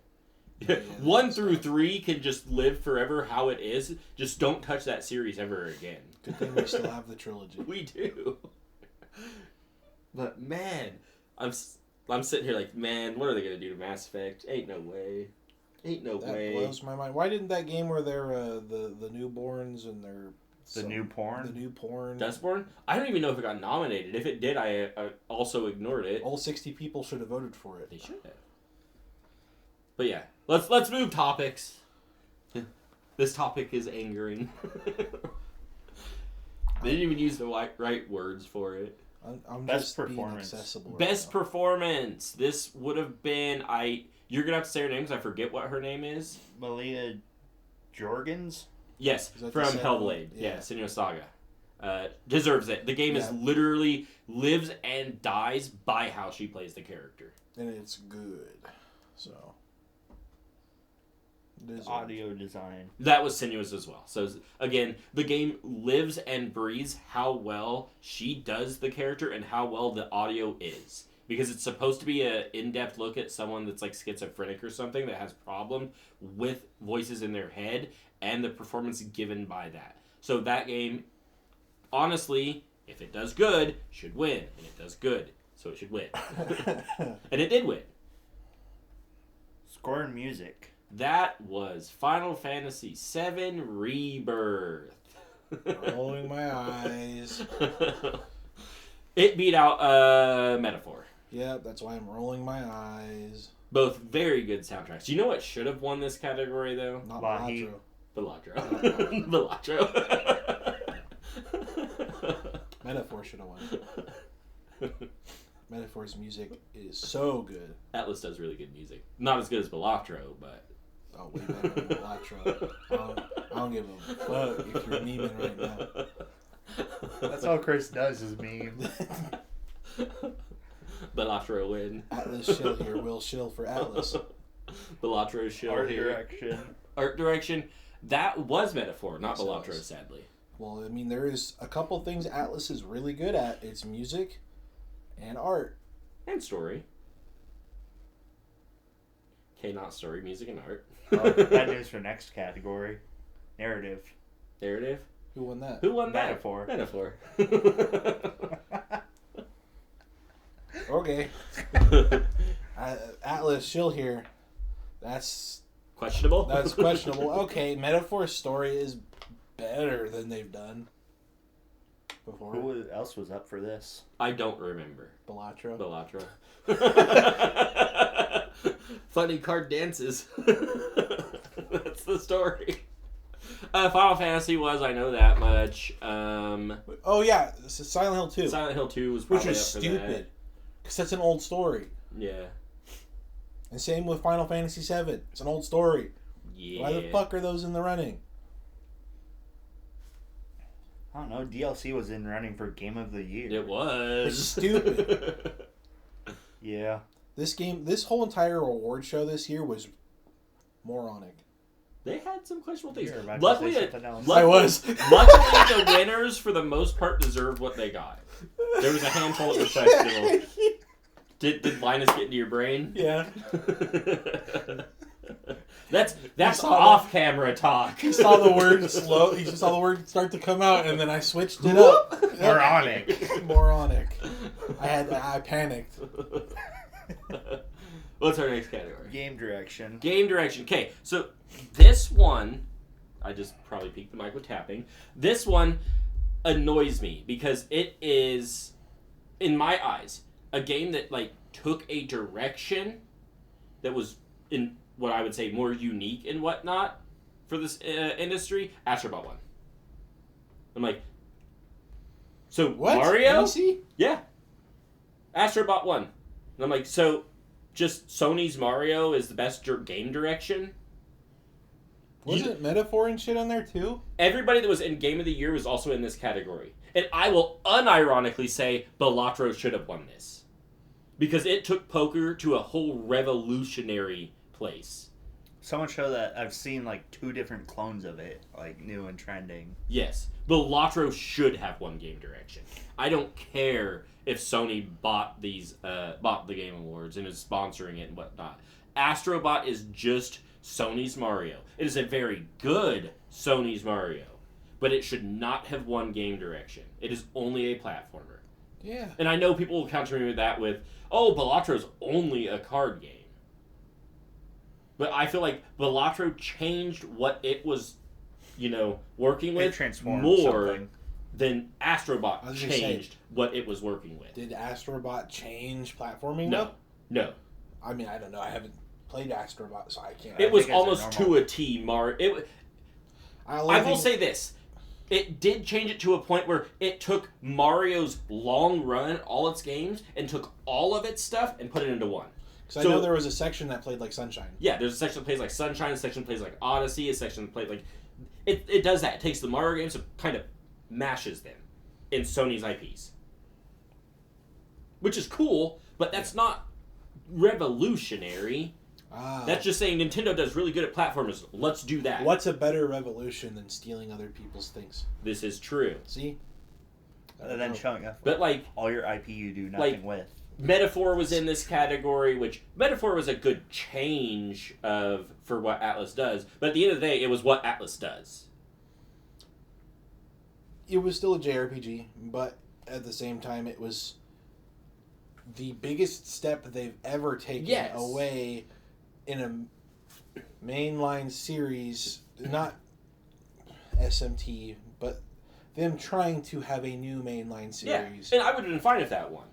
Speaker 2: Yeah,
Speaker 1: 1 through 3 can just live forever how it is. Just don't touch that series ever again.
Speaker 2: good thing we still have the trilogy.
Speaker 1: We do. But man, I'm sitting here like, man, what are they gonna do to Mass Effect? Ain't no way. Ain't no
Speaker 2: That
Speaker 1: way.
Speaker 2: blows my mind. Why didn't that game where they're the newborns and they're
Speaker 3: The new porn?
Speaker 2: The new porn.
Speaker 1: Dustborn? I don't even know if it got nominated. If it did, I also ignored it.
Speaker 2: All 60 people should have voted for it.
Speaker 1: They should have. But yeah, let's move topics. This topic is angering. They didn't even use the right words for it.
Speaker 2: I'm
Speaker 3: Best
Speaker 2: just being
Speaker 3: performance.
Speaker 2: accessible.
Speaker 1: Best
Speaker 2: right now.
Speaker 1: performance. This would have been You're gonna have to say her name because I forget what her name is.
Speaker 3: Malia Jorgens?
Speaker 1: Yes,
Speaker 2: Is that
Speaker 1: from
Speaker 2: the same
Speaker 1: Hellblade.
Speaker 2: one?
Speaker 1: Yeah,
Speaker 2: Yeah.
Speaker 1: Senua's Saga. Deserves it. The game is
Speaker 2: Yeah.
Speaker 1: literally lives and dies by how she plays the character.
Speaker 2: And it's good. So. Deserved.
Speaker 3: Audio design.
Speaker 1: That was Senua's as well. So again, the game lives and breathes how well she does the character and how well the audio is. Because it's supposed to be an in-depth look at someone that's like schizophrenic or something that has problem with voices in their head and the performance given by that. So that game, honestly, if it does good, should win. And it does good, so it should win. And it did win.
Speaker 3: Score and music.
Speaker 1: That was Final Fantasy VII Rebirth.
Speaker 2: Rolling my eyes.
Speaker 1: It beat out Metaphor.
Speaker 2: Yep, that's why I'm rolling my eyes.
Speaker 1: Both very good soundtracks. You know what should have won this category, though?
Speaker 2: Not
Speaker 3: Lahi.
Speaker 2: Balatro.
Speaker 1: Balatro.
Speaker 2: Metaphor should have won. Metaphor's music is so good.
Speaker 1: Atlas does really good music. Not as good as Balatro, but...
Speaker 2: Oh, way better than Balatro. I don't give a fuck if you're memeing right now.
Speaker 3: That's all Chris does is meme.
Speaker 1: Balatro win.
Speaker 2: Atlas shill here. Will shill for Atlas.
Speaker 1: Balatro shill
Speaker 3: Art
Speaker 1: here.
Speaker 3: direction.
Speaker 1: Art direction. That was Metaphor, not
Speaker 2: Yes, it
Speaker 1: Balatro,
Speaker 2: was.
Speaker 1: sadly.
Speaker 2: Well, I mean, there is a couple things Atlas is really good at. It's music and art.
Speaker 1: And story. Okay, not story, music and art.
Speaker 3: Oh, bad news for next category. Narrative.
Speaker 1: Narrative.
Speaker 2: Who won that?
Speaker 1: Who won that?
Speaker 3: Metaphor.
Speaker 1: Metaphor.
Speaker 2: Okay. Atlas shill here. That's
Speaker 1: Questionable?
Speaker 2: questionable. Okay, Metaphor's story is better than they've done before.
Speaker 3: Who else was up for this?
Speaker 1: I don't remember.
Speaker 2: Balatro.
Speaker 1: Balatro. Funny card dances. That's the story. Final Fantasy was, I know that much.
Speaker 2: Oh yeah, this is Silent Hill 2.
Speaker 1: Silent Hill 2 was
Speaker 2: Which
Speaker 1: probably
Speaker 2: is
Speaker 1: up for
Speaker 2: stupid. Because that's an old story.
Speaker 1: that. Yeah.
Speaker 2: And same with Final Fantasy 7. It's an old story.
Speaker 1: Yeah.
Speaker 2: Why the fuck are those in the running?
Speaker 3: I don't know. DLC was in running for Game of the Year.
Speaker 1: It was.
Speaker 2: It's stupid.
Speaker 3: Yeah.
Speaker 2: This whole entire award show this year was moronic.
Speaker 1: They had some questionable things.
Speaker 3: You're about to
Speaker 1: Luckily,
Speaker 3: say something else.
Speaker 2: I was.
Speaker 1: luckily, the winners, for the most part, deserved what they got. There was a handful that were questionable. Did Linus get into your brain?
Speaker 2: Yeah.
Speaker 1: That's
Speaker 2: saw
Speaker 1: off-camera talk.
Speaker 2: He saw the word slow. He just saw the word start to come out, and then I switched it up.
Speaker 3: Moronic.
Speaker 2: Moronic. I panicked.
Speaker 1: What's our next category?
Speaker 3: Game direction.
Speaker 1: Game direction. Okay, so this one, I just probably peaked the mic with tapping. This one annoys me because it is, in my eyes, a game that took a direction that was in what I would say more unique and whatnot for this industry. Astrobot One. I'm like, so
Speaker 2: What?
Speaker 1: Mario?
Speaker 2: NEC?
Speaker 1: Yeah. Astrobot One. And I'm like, so just Sony's Mario is the best game direction?
Speaker 2: Wasn't Metaphor and shit on there too?
Speaker 1: Everybody that was in Game of the Year was also in this category. And I will unironically say Balatro should have won this. Because it took poker to a whole revolutionary place.
Speaker 3: So much so that I've seen 2 different clones of it, new and trending.
Speaker 1: Yes. Balatro should have won game direction. I don't care if Sony bought the Game Awards and is sponsoring it and whatnot. Astrobot is just Sony's Mario. It is a very good Sony's Mario, but it should not have won game direction. It is only a platformer.
Speaker 2: Yeah.
Speaker 1: And I know people will counter me with that with, oh, Balatro's only a card game. But I feel like Balatro changed what it was, working
Speaker 3: It
Speaker 1: with
Speaker 3: transformed
Speaker 1: more
Speaker 3: something.
Speaker 1: than Astrobot
Speaker 2: I was gonna say,
Speaker 1: changed what it was working with.
Speaker 2: Did Astrobot change platforming?
Speaker 1: No.
Speaker 2: though?
Speaker 1: No.
Speaker 2: I mean, I don't know. I haven't played Astrobot, so I can't.
Speaker 1: It was
Speaker 3: think it's a
Speaker 1: almost
Speaker 3: normal-
Speaker 1: to a T, Mario. I will say this. It did change it to a point where it took Mario's long run, all its games, and took all of its stuff and put it into one.
Speaker 2: Because I know there was a section that played like Sunshine.
Speaker 1: Yeah, there's a section that plays like Sunshine, a section that plays like Odyssey, a section that plays like... It does that. It takes the Mario games and kind of mashes them in Sony's IPs. Which is cool, but that's not revolutionary. That's just saying Nintendo does really good at platformers. Let's do that.
Speaker 2: What's a better revolution than stealing other people's things?
Speaker 1: This is true.
Speaker 2: See?
Speaker 3: And then showing off
Speaker 1: But
Speaker 3: all your IP you do nothing with.
Speaker 1: Metaphor was in this category, which Metaphor was a good change for what Atlas does. But at the end of the day, it was what Atlas does.
Speaker 2: It was still a JRPG, but at the same time, it was the biggest step they've ever taken away in a mainline series, not SMT, but them trying to have a new mainline series.
Speaker 1: Yeah, and I would have been fine if that won.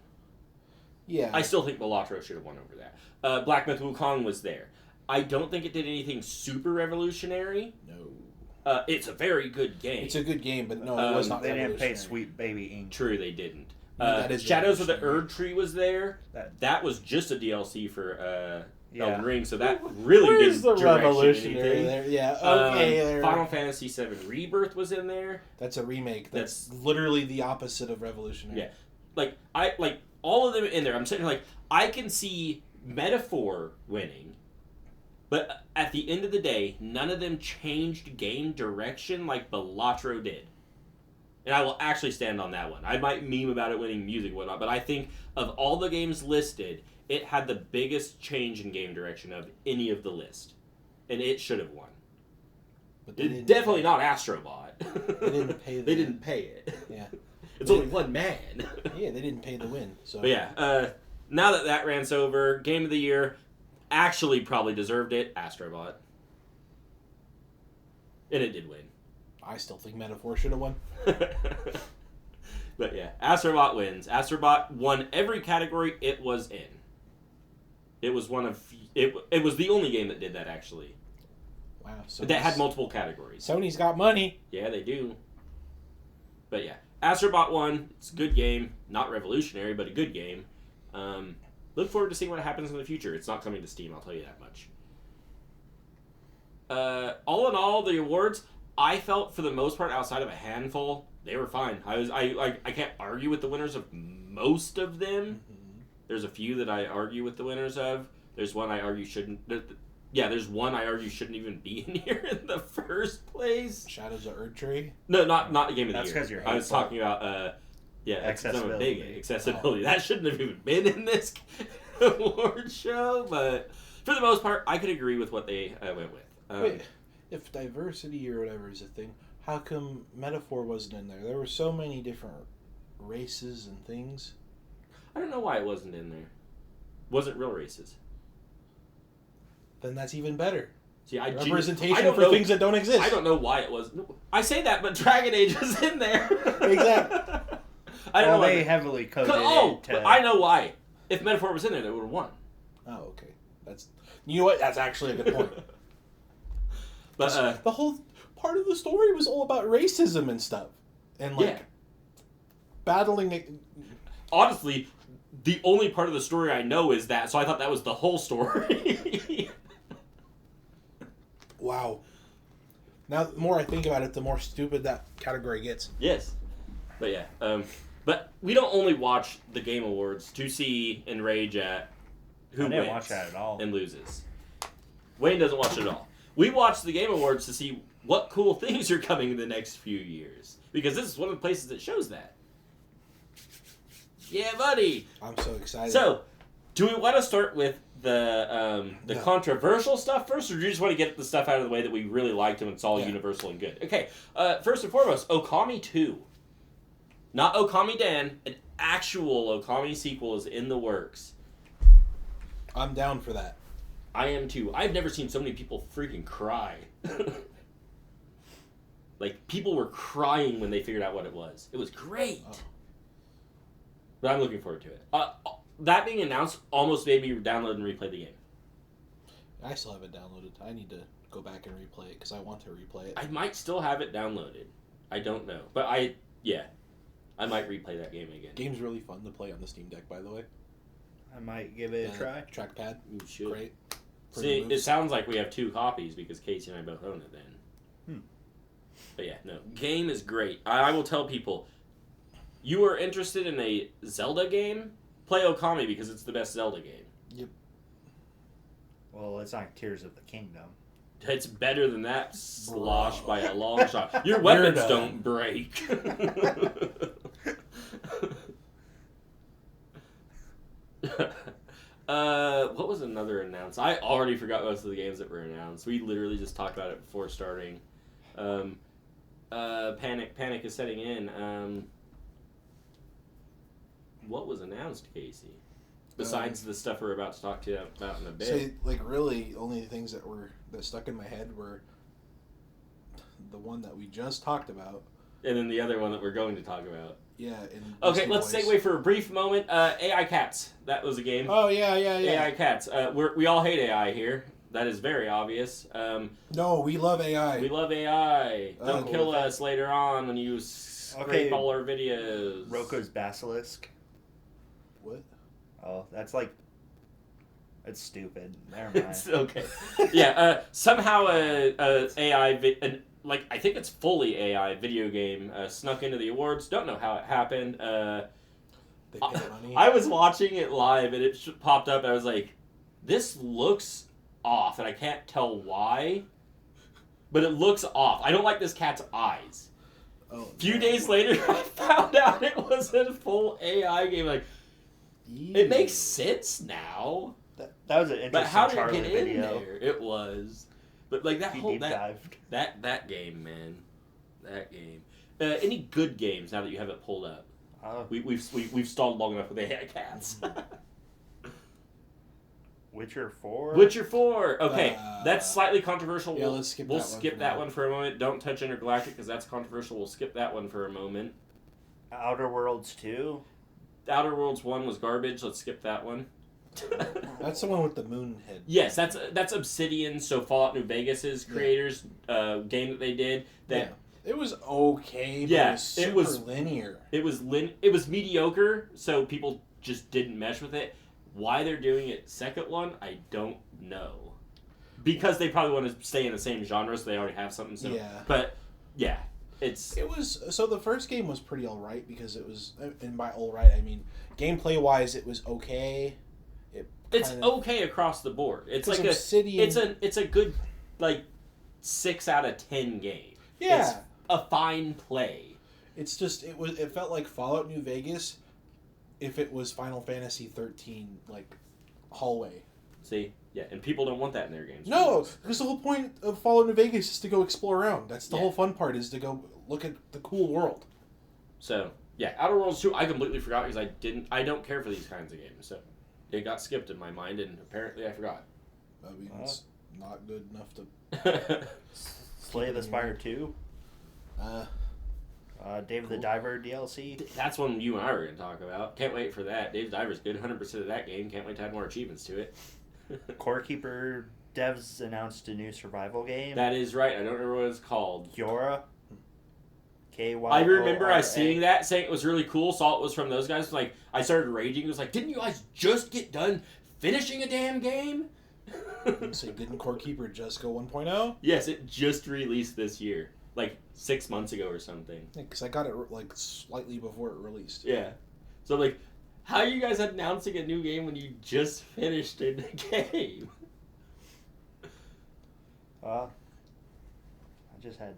Speaker 2: Yeah.
Speaker 1: I still think Balatro should have won over that. Black Myth Wukong was there. I don't think it did anything super revolutionary.
Speaker 2: No.
Speaker 1: It's a very good game.
Speaker 2: It's a good game, but no, it was not
Speaker 3: They didn't
Speaker 2: revolutionary.
Speaker 3: pay Sweet Baby Ink.
Speaker 1: True, they didn't.
Speaker 2: That is
Speaker 1: Shadows of the
Speaker 2: revolutionary.
Speaker 1: Erd Tree was there. That was just a DLC for Elden Ring, so that really
Speaker 2: Where's
Speaker 1: didn't
Speaker 2: the
Speaker 1: direct
Speaker 2: revolutionary
Speaker 1: anything.
Speaker 2: there? Yeah, okay. there.
Speaker 1: Final Fantasy VII Rebirth was in there.
Speaker 2: That's a remake. That's literally the opposite of revolutionary.
Speaker 1: Yeah. Like all of them in there. I'm sitting here like I can see Metaphor winning, but at the end of the day, none of them changed game direction like Balatro did. And I will actually stand on that one. I might meme about it winning music and whatnot, but I think of all the games listed, it had the biggest change in game direction of any of the list. And it should have won.
Speaker 2: But they didn't
Speaker 1: Definitely not Astrobot.
Speaker 2: They didn't pay.
Speaker 1: They didn't pay it.
Speaker 2: Yeah.
Speaker 1: It's only one man.
Speaker 2: Yeah, they didn't pay the win. So.
Speaker 1: But yeah, now that rant's over, Game of the Year actually probably deserved it, Astrobot. And it did win.
Speaker 2: I still think Metaphor should have won.
Speaker 1: But yeah, Astrobot wins. Astrobot won every category it was in. It was one of it was the only game that did that actually.
Speaker 2: Wow. So
Speaker 1: That had multiple categories.
Speaker 2: Sony's got money.
Speaker 1: Yeah, they do. But yeah, Astrobot won. It's a good game, not revolutionary, but a good game. Look forward to seeing what happens in the future. It's not coming to Steam, I'll tell you that much. All in all, the awards, I felt for the most part, outside of a handful, they were fine. I can't argue with the winners of most of them.
Speaker 2: Mm-hmm.
Speaker 1: There's a few that I argue with the winners of. There's one I argue shouldn't. There's one I argue shouldn't even be in here in the first place.
Speaker 2: Shadows of Erd Tree.
Speaker 1: No, not Game of the
Speaker 3: That's
Speaker 1: Year.
Speaker 3: 'cause you're
Speaker 1: I was
Speaker 3: hateful.
Speaker 1: talking about accessibility. I'm a big
Speaker 3: Accessibility.
Speaker 1: accessibility. That shouldn't have even been in this award show, but for the most part, I could agree with what they went with.
Speaker 2: Wait, if diversity or whatever is a thing, how come Metaphor wasn't in there? There were so many different races and things.
Speaker 1: I don't know why it wasn't in there. Wasn't real races.
Speaker 2: Then that's even better.
Speaker 1: See,
Speaker 2: Representation for things that don't exist.
Speaker 1: I don't know why it was. I say that, but Dragon Age is in there.
Speaker 2: Exactly.
Speaker 1: I don't know.
Speaker 3: They heavily coded
Speaker 1: but
Speaker 3: it.
Speaker 1: I know why. If Metaphor was in there, they would have won.
Speaker 2: Oh, okay. You know what? That's actually a good point.
Speaker 1: But
Speaker 2: the whole part of the story was all about racism and stuff, and battling it.
Speaker 1: Honestly, the only part of the story I know is that, so I thought that was the whole story.
Speaker 2: Wow. Now, the more I think about it, the more stupid that category gets.
Speaker 1: Yes. But yeah. But we don't only watch the Game Awards to see and rage at who
Speaker 3: I didn't
Speaker 1: wins
Speaker 3: watch that at all.
Speaker 1: and loses. Wayne doesn't watch it at all. We watch the Game Awards to see what cool things are coming in the next few years. Because this is one of the places that shows that. Yeah, buddy!
Speaker 2: I'm so excited.
Speaker 1: So, do we want to start with the
Speaker 2: No.
Speaker 1: controversial stuff first, or do you just want to get the stuff out of the way that we really liked and it's all universal and good? Okay, first and foremost, Okami 2. Not Okami Dan, an actual Okami sequel is in the works.
Speaker 2: I'm down for that.
Speaker 1: I am too. I've never seen so many people freaking cry. Like, people were crying when they figured out what it was. It was great.
Speaker 2: Oh.
Speaker 1: But I'm looking forward to it. That being announced almost made me download and replay the game.
Speaker 2: I still have it downloaded. I need to go back and replay it because I want to replay it.
Speaker 1: I might still have it downloaded. I don't know. But I might replay that game again.
Speaker 2: Game's really fun to play on the Steam Deck, by the way.
Speaker 3: I might give it a try.
Speaker 2: Trackpad,
Speaker 1: You should.
Speaker 2: great.
Speaker 1: See,
Speaker 2: Pretty
Speaker 1: it
Speaker 2: moves.
Speaker 1: sounds like we have two copies because Casey and I both own it then. But yeah, no. Game is great. I will tell people, you are interested in a Zelda game? Play Okami because it's the best Zelda game.
Speaker 2: Yep.
Speaker 3: Well, it's like Tears of the Kingdom.
Speaker 1: It's better than that slosh by a long shot. Your weapons
Speaker 2: done.
Speaker 1: don't break. What was another announced? I already forgot most of the games that were announced. We literally just talked about it before starting. Panic is setting in. What was announced, Casey? Besides the stuff we're about to talk to you about in a bit.
Speaker 2: So, like, really, only things that stuck in my head were the one that we just talked about,
Speaker 1: And then the other one that we're going to talk about.
Speaker 2: Yeah.
Speaker 1: Okay, let's segue for a brief moment. AI Cats. That was a game.
Speaker 2: Oh, yeah.
Speaker 1: AI Cats. We all hate AI here. That is very obvious.
Speaker 2: No, we love AI.
Speaker 1: We love AI. Don't
Speaker 2: Oh,
Speaker 1: kill us later on when you scrape all our videos.
Speaker 3: Roko's Basilisk.
Speaker 2: What?
Speaker 3: Oh, that's like... It's stupid. Never mind.
Speaker 1: It's okay. Yeah, somehow AI... I think it's fully AI video game snuck into the awards. Don't know how it happened.
Speaker 2: They pay money.
Speaker 1: I was watching it live and it popped up and I was like, this looks off and I can't tell why, but it looks off. I don't like this cat's eyes.
Speaker 2: A
Speaker 1: few days later, I found out it was a full AI game. Like, it makes sense now.
Speaker 3: That was an interesting
Speaker 1: But how did
Speaker 3: Charlie
Speaker 1: it get
Speaker 3: video.
Speaker 1: in there? It was. But like that
Speaker 3: He
Speaker 1: whole
Speaker 3: deep dived.
Speaker 1: that game, man, that game. Any good games now that you have it pulled up? We've stalled long enough with AI Cats.
Speaker 3: Witcher 4.
Speaker 1: Witcher 4. Okay, that's slightly controversial.
Speaker 2: Yeah, let's skip
Speaker 1: we'll
Speaker 2: that one
Speaker 1: skip
Speaker 2: for
Speaker 1: that
Speaker 2: now.
Speaker 1: one for a moment. Don't touch Intergalactic because that's controversial. We'll skip that one for a moment.
Speaker 3: Outer Worlds 2.
Speaker 1: Outer Worlds 1 was garbage. Let's skip that one.
Speaker 2: That's the one with the moon head.
Speaker 1: Yes, that's Obsidian, so Fallout New Vegas's creators game that they did. That
Speaker 2: It was okay, but
Speaker 1: Yeah,
Speaker 2: it was super linear.
Speaker 1: It was mediocre, so people just didn't mesh with it. Why they're doing it second one, I don't know. Because they probably want to stay in the same genre, so they already have something. So.
Speaker 2: Yeah.
Speaker 1: But yeah,
Speaker 2: It was so the first game was pretty alright because it was, and by alright I mean gameplay wise it was okay.
Speaker 1: It's okay across the board. It's like
Speaker 2: Obsidian,
Speaker 1: it's a good 6 out of 10 game.
Speaker 2: Yeah.
Speaker 1: It's a fine play.
Speaker 2: It's just it felt like Fallout New Vegas if it was Final Fantasy 13 hallway.
Speaker 1: See? Yeah, and people don't want that in their games.
Speaker 2: No, because the whole point of Fallout New Vegas is to go explore around. That's the whole fun part, is to go look at the cool world.
Speaker 1: So, yeah, Outer Worlds 2 I completely forgot because I don't care for these kinds of games. So, it got skipped in my mind and apparently I forgot.
Speaker 2: I mean, it's not good enough to...
Speaker 3: Slay the Spire 2. Dave the Diver DLC.
Speaker 1: That's one you and I were going to talk about. Can't wait for that. Dave the Diver's good. 100% of that game. Can't wait to add more achievements to it.
Speaker 3: Core Keeper devs announced a new survival game.
Speaker 1: That is right. I don't remember what it's called.
Speaker 3: Yora. K-Y-O-R-A.
Speaker 1: I remember I seeing that, saying it was really cool. Saw it was from those guys. Like, I started raging. It was like, didn't you guys just get done finishing a damn game?
Speaker 2: So didn't Core Keeper just go 1.0?
Speaker 1: Yes, it just released this year. 6 months ago or something.
Speaker 2: Yeah, because I got it slightly before it released.
Speaker 1: Yeah. So how are you guys announcing a new game when you just finished a game?
Speaker 3: I just had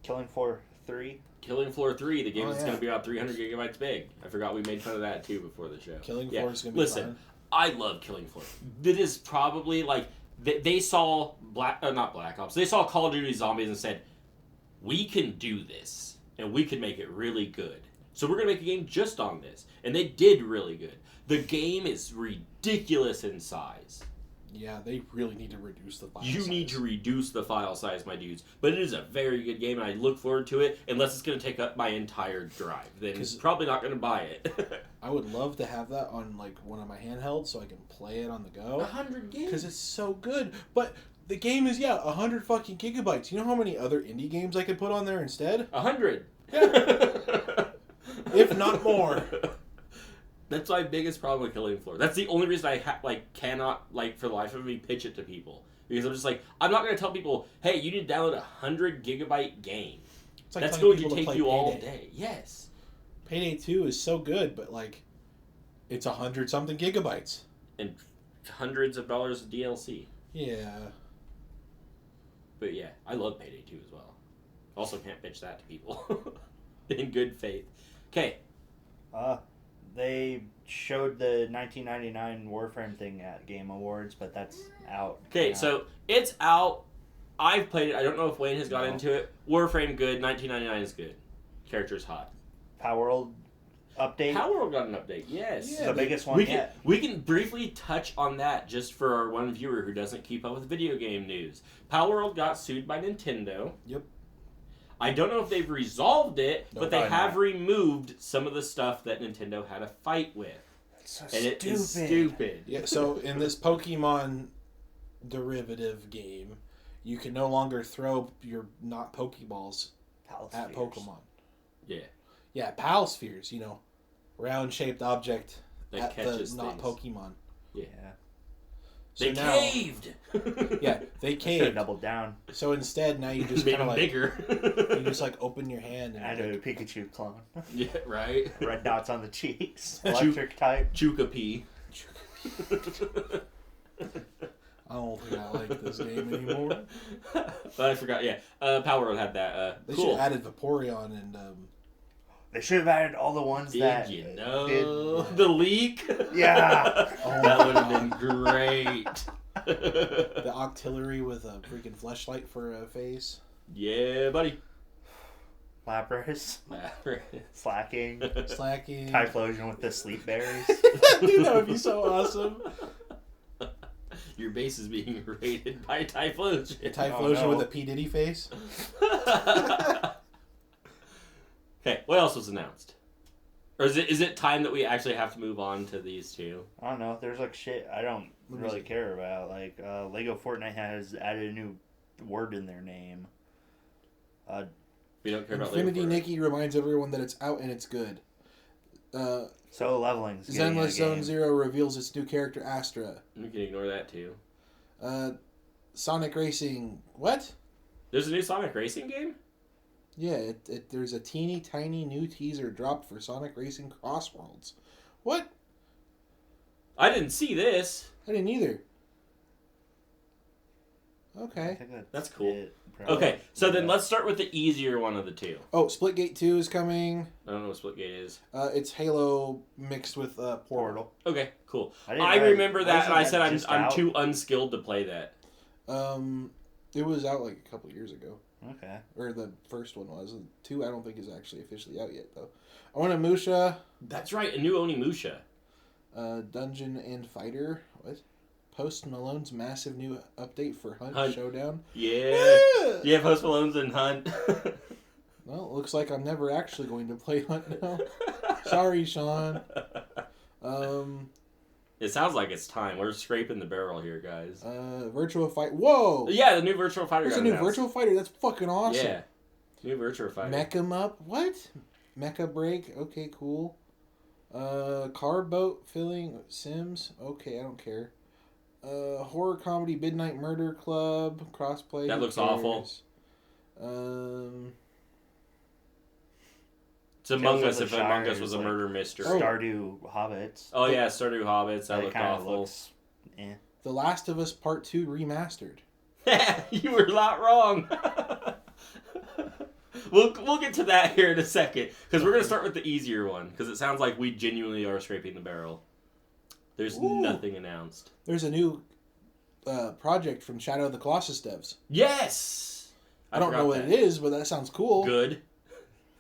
Speaker 3: Killing Floor 3.
Speaker 1: Killing Floor 3, the game
Speaker 2: Oh,
Speaker 1: is
Speaker 2: yeah.
Speaker 1: going to be about 300 gigabytes big. I forgot we made fun of that too before the show.
Speaker 2: Killing Floor is going to be
Speaker 1: Listen,
Speaker 2: fun.
Speaker 1: I love Killing Floor. It is probably they saw not Black Ops. They saw Call of Duty Zombies and said, we can do this and we can make it really good. So we're going to make a game just on this. And they did really good. The game is ridiculous in size.
Speaker 2: Yeah, they really need to reduce the file size.
Speaker 1: You need to reduce the file size, my dudes. But it is a very good game, and I look forward to it, unless it's going to take up my entire drive. Then it's probably not going to buy it.
Speaker 2: I would love to have that on, one of my handhelds so I can play it on the go.
Speaker 1: 100 gigs.
Speaker 2: Because it's so good. But the game is, 100 fucking gigabytes. You know how many other indie games I could put on there instead?
Speaker 1: 100.
Speaker 2: Yeah. If not more.
Speaker 1: That's my biggest problem with Killing Floor. That's the only reason I cannot for the life of me pitch it to people, because I'm just I'm not going to tell people, hey, you need to download a 100 gigabyte game.
Speaker 2: It's like
Speaker 1: That's
Speaker 2: telling
Speaker 1: going to
Speaker 2: people
Speaker 1: take
Speaker 2: play
Speaker 1: you all
Speaker 2: Payday.
Speaker 1: day. Yes.
Speaker 2: Payday 2 is so good, but it's 100 something gigabytes.
Speaker 1: And hundreds of dollars of DLC.
Speaker 2: Yeah.
Speaker 1: But yeah, I love Payday 2 as well. Also can't pitch that to people. In good faith. Okay.
Speaker 3: They showed the 1999 Warframe thing at Game Awards, but that's out.
Speaker 1: Okay,
Speaker 3: now.
Speaker 1: so it's out. I've played it. I don't know if Wayne has got
Speaker 3: No.
Speaker 1: into it. Warframe good. 1999 is good. Character's hot.
Speaker 3: Power World update.
Speaker 1: Power World got an update. Yes.
Speaker 2: Yeah,
Speaker 3: the biggest one yet.
Speaker 1: We can briefly touch on that just for our one viewer who doesn't keep up with video game news. Power World got sued by Nintendo.
Speaker 2: Yep.
Speaker 1: I don't know if they've resolved it,
Speaker 2: No,
Speaker 1: but they
Speaker 3: probably
Speaker 1: have
Speaker 3: not.
Speaker 1: removed some of the stuff that Nintendo had a fight with.
Speaker 3: So
Speaker 1: And it is stupid.
Speaker 2: Yeah, so in this Pokemon derivative game, you can no longer throw your not Pokeballs at Pokemon.
Speaker 1: Yeah.
Speaker 2: Yeah, Pal Spheres, round-shaped object
Speaker 1: That
Speaker 2: at the
Speaker 1: catches
Speaker 2: not
Speaker 1: things.
Speaker 2: Pokemon.
Speaker 1: Yeah.
Speaker 2: So
Speaker 1: They
Speaker 2: now,
Speaker 1: caved!
Speaker 2: Yeah, they
Speaker 3: Should have
Speaker 2: caved.
Speaker 3: doubled down.
Speaker 2: So instead, now you just
Speaker 1: Made
Speaker 2: kind of
Speaker 1: them
Speaker 2: bigger. You
Speaker 1: bigger.
Speaker 2: just open your hand
Speaker 3: I
Speaker 2: and
Speaker 3: had a Pikachu clone.
Speaker 1: Yeah, right?
Speaker 3: Red dots on the cheeks. Electric type.
Speaker 1: Chukapee.
Speaker 2: I don't think I like this game anymore.
Speaker 1: But I forgot, yeah. Power World had that.
Speaker 2: They should
Speaker 1: Cool.
Speaker 2: have added Vaporeon and
Speaker 3: They should have added all the ones that
Speaker 1: Did you know
Speaker 3: did.
Speaker 1: the leak?
Speaker 3: Yeah.
Speaker 2: Oh
Speaker 1: That
Speaker 2: my
Speaker 1: would have been
Speaker 2: God.
Speaker 1: great.
Speaker 2: the Octillery with a freaking fleshlight for a face.
Speaker 1: Yeah, buddy.
Speaker 3: Lapras. Slacking.
Speaker 2: Slacking.
Speaker 3: Typhlosion with the sleep berries.
Speaker 2: Dude, that would be so awesome.
Speaker 1: Your base is being raided by Typhlosion.
Speaker 2: Typhlosion
Speaker 3: no.
Speaker 2: with a P. Diddy face.
Speaker 1: Okay, what else was announced? Or is it time that we actually have to move on to these two?
Speaker 3: I don't know. There's shit I don't
Speaker 2: Let me
Speaker 3: really
Speaker 2: see.
Speaker 3: care about. Lego Fortnite has added a new word in their name.
Speaker 1: We don't care about
Speaker 2: Infinity
Speaker 1: Lego
Speaker 2: Nikki reminds everyone that it's out and it's good.
Speaker 3: Solo leveling's getting a
Speaker 2: Zenless Zone
Speaker 3: game.
Speaker 2: Zero reveals its new character Astra.
Speaker 1: We can ignore that too.
Speaker 2: Sonic Racing. What?
Speaker 1: There's a new Sonic Racing game?
Speaker 2: Yeah, there's a teeny tiny new teaser dropped for Sonic Racing Crossworlds. What?
Speaker 1: I didn't see this.
Speaker 2: I didn't either.
Speaker 3: I
Speaker 2: Okay.
Speaker 3: think
Speaker 1: That's cool.
Speaker 3: it, probably.
Speaker 1: Okay, so then let's start with the easier one of the two.
Speaker 2: Oh, Splitgate 2 is coming.
Speaker 1: I don't know what Splitgate is.
Speaker 2: It's Halo mixed with Portal.
Speaker 3: Portal.
Speaker 1: Okay, cool.
Speaker 3: didn't
Speaker 1: I
Speaker 3: realize-
Speaker 1: remember that, and I
Speaker 3: wasn't
Speaker 1: said
Speaker 3: that
Speaker 1: I'm
Speaker 3: just
Speaker 1: I'm
Speaker 3: out?
Speaker 1: too unskilled to play that.
Speaker 2: It was out like a couple years ago.
Speaker 3: Okay.
Speaker 2: Or the first one was. 2 I don't think is actually officially out yet, though. Onimusha,
Speaker 1: That's right, a new Onimusha.
Speaker 2: Dungeon and Fighter. What? Post Malone's massive new update for Hunt
Speaker 1: Hunt.
Speaker 2: Showdown.
Speaker 1: Yeah. Yeah, Post Malone's and Hunt.
Speaker 2: Well, it looks like I'm never actually going to play Hunt now. Sorry, Sean.
Speaker 1: It sounds like it's time. We're scraping the barrel here, guys.
Speaker 2: Virtual Fight. Whoa!
Speaker 1: Yeah, the new Virtual Fighter.
Speaker 2: There's a
Speaker 1: got
Speaker 2: new
Speaker 1: announced.
Speaker 2: Virtual Fighter. That's fucking awesome.
Speaker 1: Yeah, new Virtual Fighter.
Speaker 2: Mech 'em up. What? Mecha Break. Okay, cool. Car boat filling Sims. Okay, I don't care. Horror comedy Midnight Murder Club crossplay.
Speaker 1: That
Speaker 2: who
Speaker 1: looks awful.
Speaker 2: cares?
Speaker 1: It's Among
Speaker 3: Tales
Speaker 1: Us
Speaker 3: of the
Speaker 1: if Among
Speaker 3: Shire
Speaker 1: Us was
Speaker 3: is
Speaker 1: a
Speaker 3: like
Speaker 1: murder mystery.
Speaker 2: Oh.
Speaker 3: Stardew Hobbits.
Speaker 1: Oh yeah, Stardew Hobbits. That looked
Speaker 3: kinda
Speaker 1: awful.
Speaker 3: looks. Eh.
Speaker 2: The Last of Us Part 2 remastered.
Speaker 1: You were not wrong. We'll get to that here in a second because we're gonna start with the easier one because it sounds like we genuinely are scraping the barrel. There's
Speaker 2: Ooh.
Speaker 1: nothing announced.
Speaker 2: There's a new project from Shadow of the Colossus devs.
Speaker 1: Yes.
Speaker 2: I don't know what it is, but that sounds cool.
Speaker 1: Good.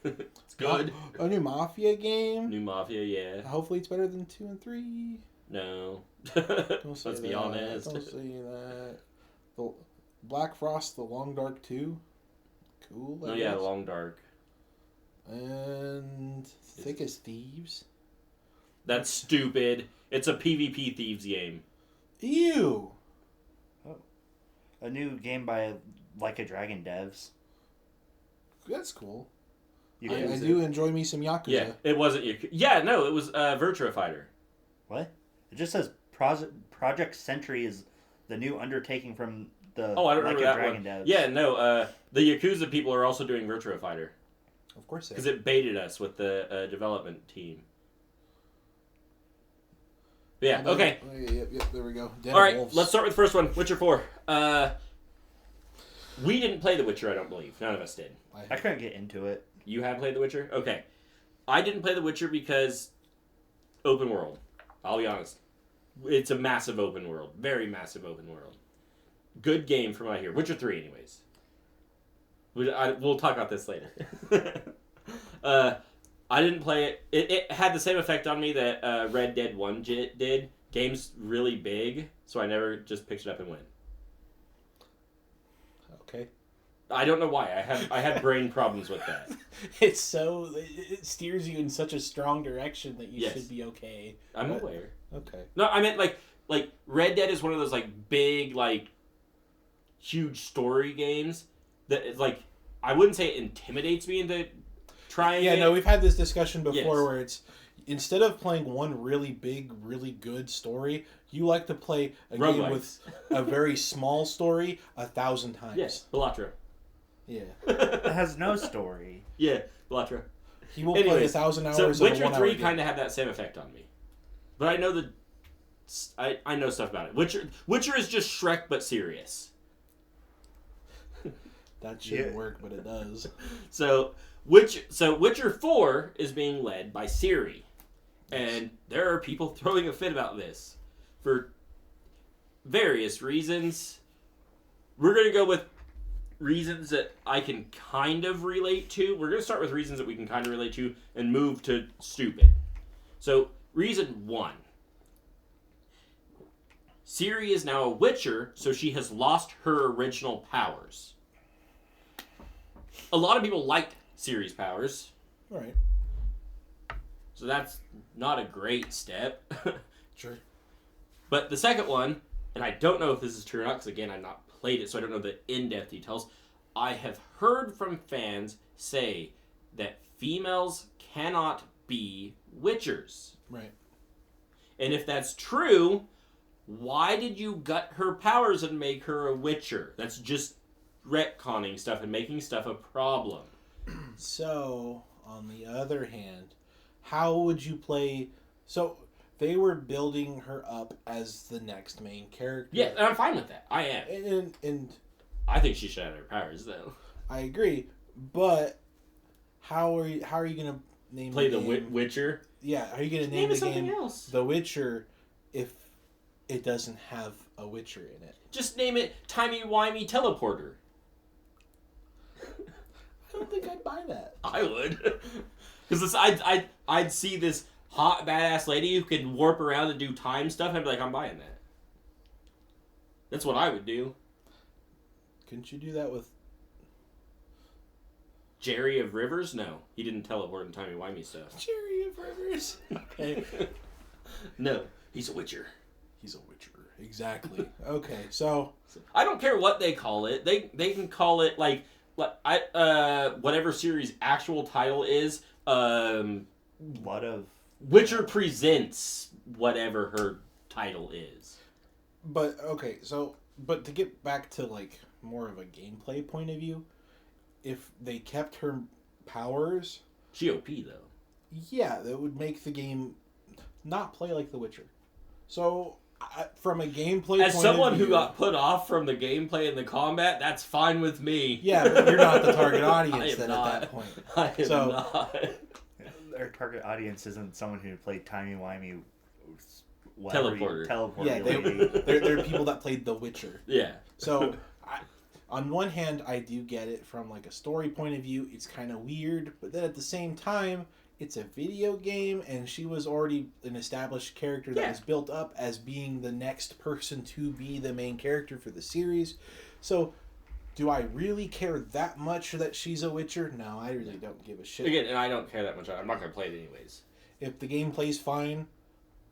Speaker 1: It's good.
Speaker 2: A new Mafia game.
Speaker 1: New Mafia, yeah.
Speaker 2: Hopefully it's better than 2 and 3.
Speaker 1: No.
Speaker 2: Don't say
Speaker 1: Let's be
Speaker 2: that.
Speaker 1: honest.
Speaker 2: Don't say that. The Black Frost, The Long Dark 2. Cool. I
Speaker 1: Oh yeah,
Speaker 2: guess.
Speaker 1: Long Dark.
Speaker 2: And Thick as Thieves.
Speaker 1: That's stupid. It's a PvP Thieves game.
Speaker 2: Ew.
Speaker 3: A new game by Like a Dragon devs.
Speaker 2: That's cool.
Speaker 3: You
Speaker 2: I
Speaker 3: can
Speaker 2: do enjoy me some Yakuza.
Speaker 1: Yeah, it wasn't. Yeah, no, it was Virtua Fighter.
Speaker 3: What? It just says Project Sentry is the new undertaking from the
Speaker 1: Oh, I don't
Speaker 3: Like
Speaker 1: remember
Speaker 3: a
Speaker 1: that
Speaker 3: Dragon
Speaker 1: one.
Speaker 3: devs.
Speaker 1: Yeah, no, the Yakuza people are also doing Virtua Fighter
Speaker 2: Of course they
Speaker 1: because it baited us with the development team. But yeah, okay.
Speaker 2: Yep, there we go. Dead
Speaker 1: All right,
Speaker 2: Wolves.
Speaker 1: let's start with the first one, Witcher 4. We didn't play The Witcher, I don't believe. None of us did.
Speaker 3: I couldn't get into it.
Speaker 1: You have played The Witcher? Okay. I didn't play The Witcher because open world. I'll be honest. It's a massive open world. Very massive open world. Good game from what I hear. Witcher 3, anyways. We'll talk about this later. I didn't play it. It had the same effect on me that Red Dead 1 did. Game's really big, so I never just picked it up and went.
Speaker 2: Okay.
Speaker 1: I don't know why. I had brain problems with that.
Speaker 2: It steers you in such a strong direction that you should be okay.
Speaker 1: I'm aware.
Speaker 2: Okay.
Speaker 1: No, I meant like Red Dead is one of those like big like huge story games that is like I wouldn't say it intimidates me into trying.
Speaker 2: Yeah,
Speaker 1: it.
Speaker 2: no, we've had this discussion before
Speaker 1: Yes.
Speaker 2: where it's instead of playing one really big, really good story, you like to play a game with a very small story 1,000 times.
Speaker 1: Yes, Belatra.
Speaker 2: Yeah.
Speaker 3: It has no story.
Speaker 1: Yeah, Belatra.
Speaker 2: He will play 1,000 hours
Speaker 1: so
Speaker 2: of a
Speaker 1: Witcher
Speaker 2: 1 hour
Speaker 1: 3
Speaker 2: game.
Speaker 1: kind of had that same effect on me. But I know I know stuff about it. Witcher is just Shrek but serious.
Speaker 2: That shouldn't work, but it does.
Speaker 1: So Witcher 4 is being led by Ciri. And there are people throwing a fit about this for various reasons. We're going to go with reasons that I can kind of relate to. We're going to start with reasons that we can kind of relate to and move to stupid. So, reason 1. Ciri is now a Witcher, so she has lost her original powers. A lot of people liked Ciri's powers.
Speaker 2: Right.
Speaker 1: So that's not a great step.
Speaker 2: Sure.
Speaker 1: But the second one, and I don't know if this is true or not, because again, I've not played it, so I don't know the in-depth details. I have heard from fans say that females cannot be Witchers.
Speaker 2: Right.
Speaker 1: And if that's true, why did you gut her powers and make her a Witcher? That's just retconning stuff and making stuff a problem.
Speaker 2: So, on the other hand, how would you play... So, they were building her up as the next main character.
Speaker 1: Yeah, and I'm fine with that. I am.
Speaker 2: And
Speaker 1: I think she should have her powers, though.
Speaker 2: I agree, but how are you going to name
Speaker 1: Play
Speaker 2: the
Speaker 1: the
Speaker 2: game?
Speaker 1: Witcher?
Speaker 2: Yeah, how are you going to
Speaker 1: Name
Speaker 2: name
Speaker 1: it
Speaker 2: the
Speaker 1: something
Speaker 2: game
Speaker 1: else.
Speaker 2: The Witcher if it doesn't have a Witcher in it?
Speaker 1: Just name it Timey-Wimey Teleporter.
Speaker 2: I don't think I'd buy that.
Speaker 1: I would. Because I'd see this hot, badass lady who can warp around and do time stuff, and I'd be like, I'm buying that. That's what I would do.
Speaker 2: Couldn't you do that with...
Speaker 1: Jerry of Rivers? No. He didn't teleport in timey-wimey stuff.
Speaker 2: Jerry of Rivers? Okay.
Speaker 1: No. He's a Witcher.
Speaker 2: He's a Witcher. Exactly. Okay, so...
Speaker 1: I don't care what they call it. They can call it, like whatever series' actual title is,
Speaker 3: What of...
Speaker 1: Witcher Presents whatever her title is.
Speaker 2: But, okay, so... But to get back to, like, more of a gameplay point of view, if they kept her powers...
Speaker 1: She OP, though.
Speaker 2: Yeah, that would make the game not play like The Witcher. So, from a gameplay
Speaker 1: As
Speaker 2: point
Speaker 1: someone
Speaker 2: of view...
Speaker 1: who got put off from the gameplay and the combat, that's fine with me.
Speaker 2: Yeah, but you're not the target
Speaker 1: I
Speaker 2: audience
Speaker 1: am
Speaker 2: then
Speaker 1: not.
Speaker 2: at that point.
Speaker 1: I am
Speaker 2: So-
Speaker 1: not.
Speaker 3: Their target audience isn't someone who played timey-wimey...
Speaker 1: Teleporter.
Speaker 2: Yeah, they're people that played The Witcher.
Speaker 1: Yeah.
Speaker 2: So, on one hand, I do get it from like a story point of view. It's kind of weird, but then at the same time, it's a video game, and she was already an established character that was built up as being the next person to be the main character for the series. So, do I really care that much that she's a Witcher? No, I really don't give a shit.
Speaker 1: Again, and I don't care that much. I'm not going to play it anyways.
Speaker 2: If the game plays fine,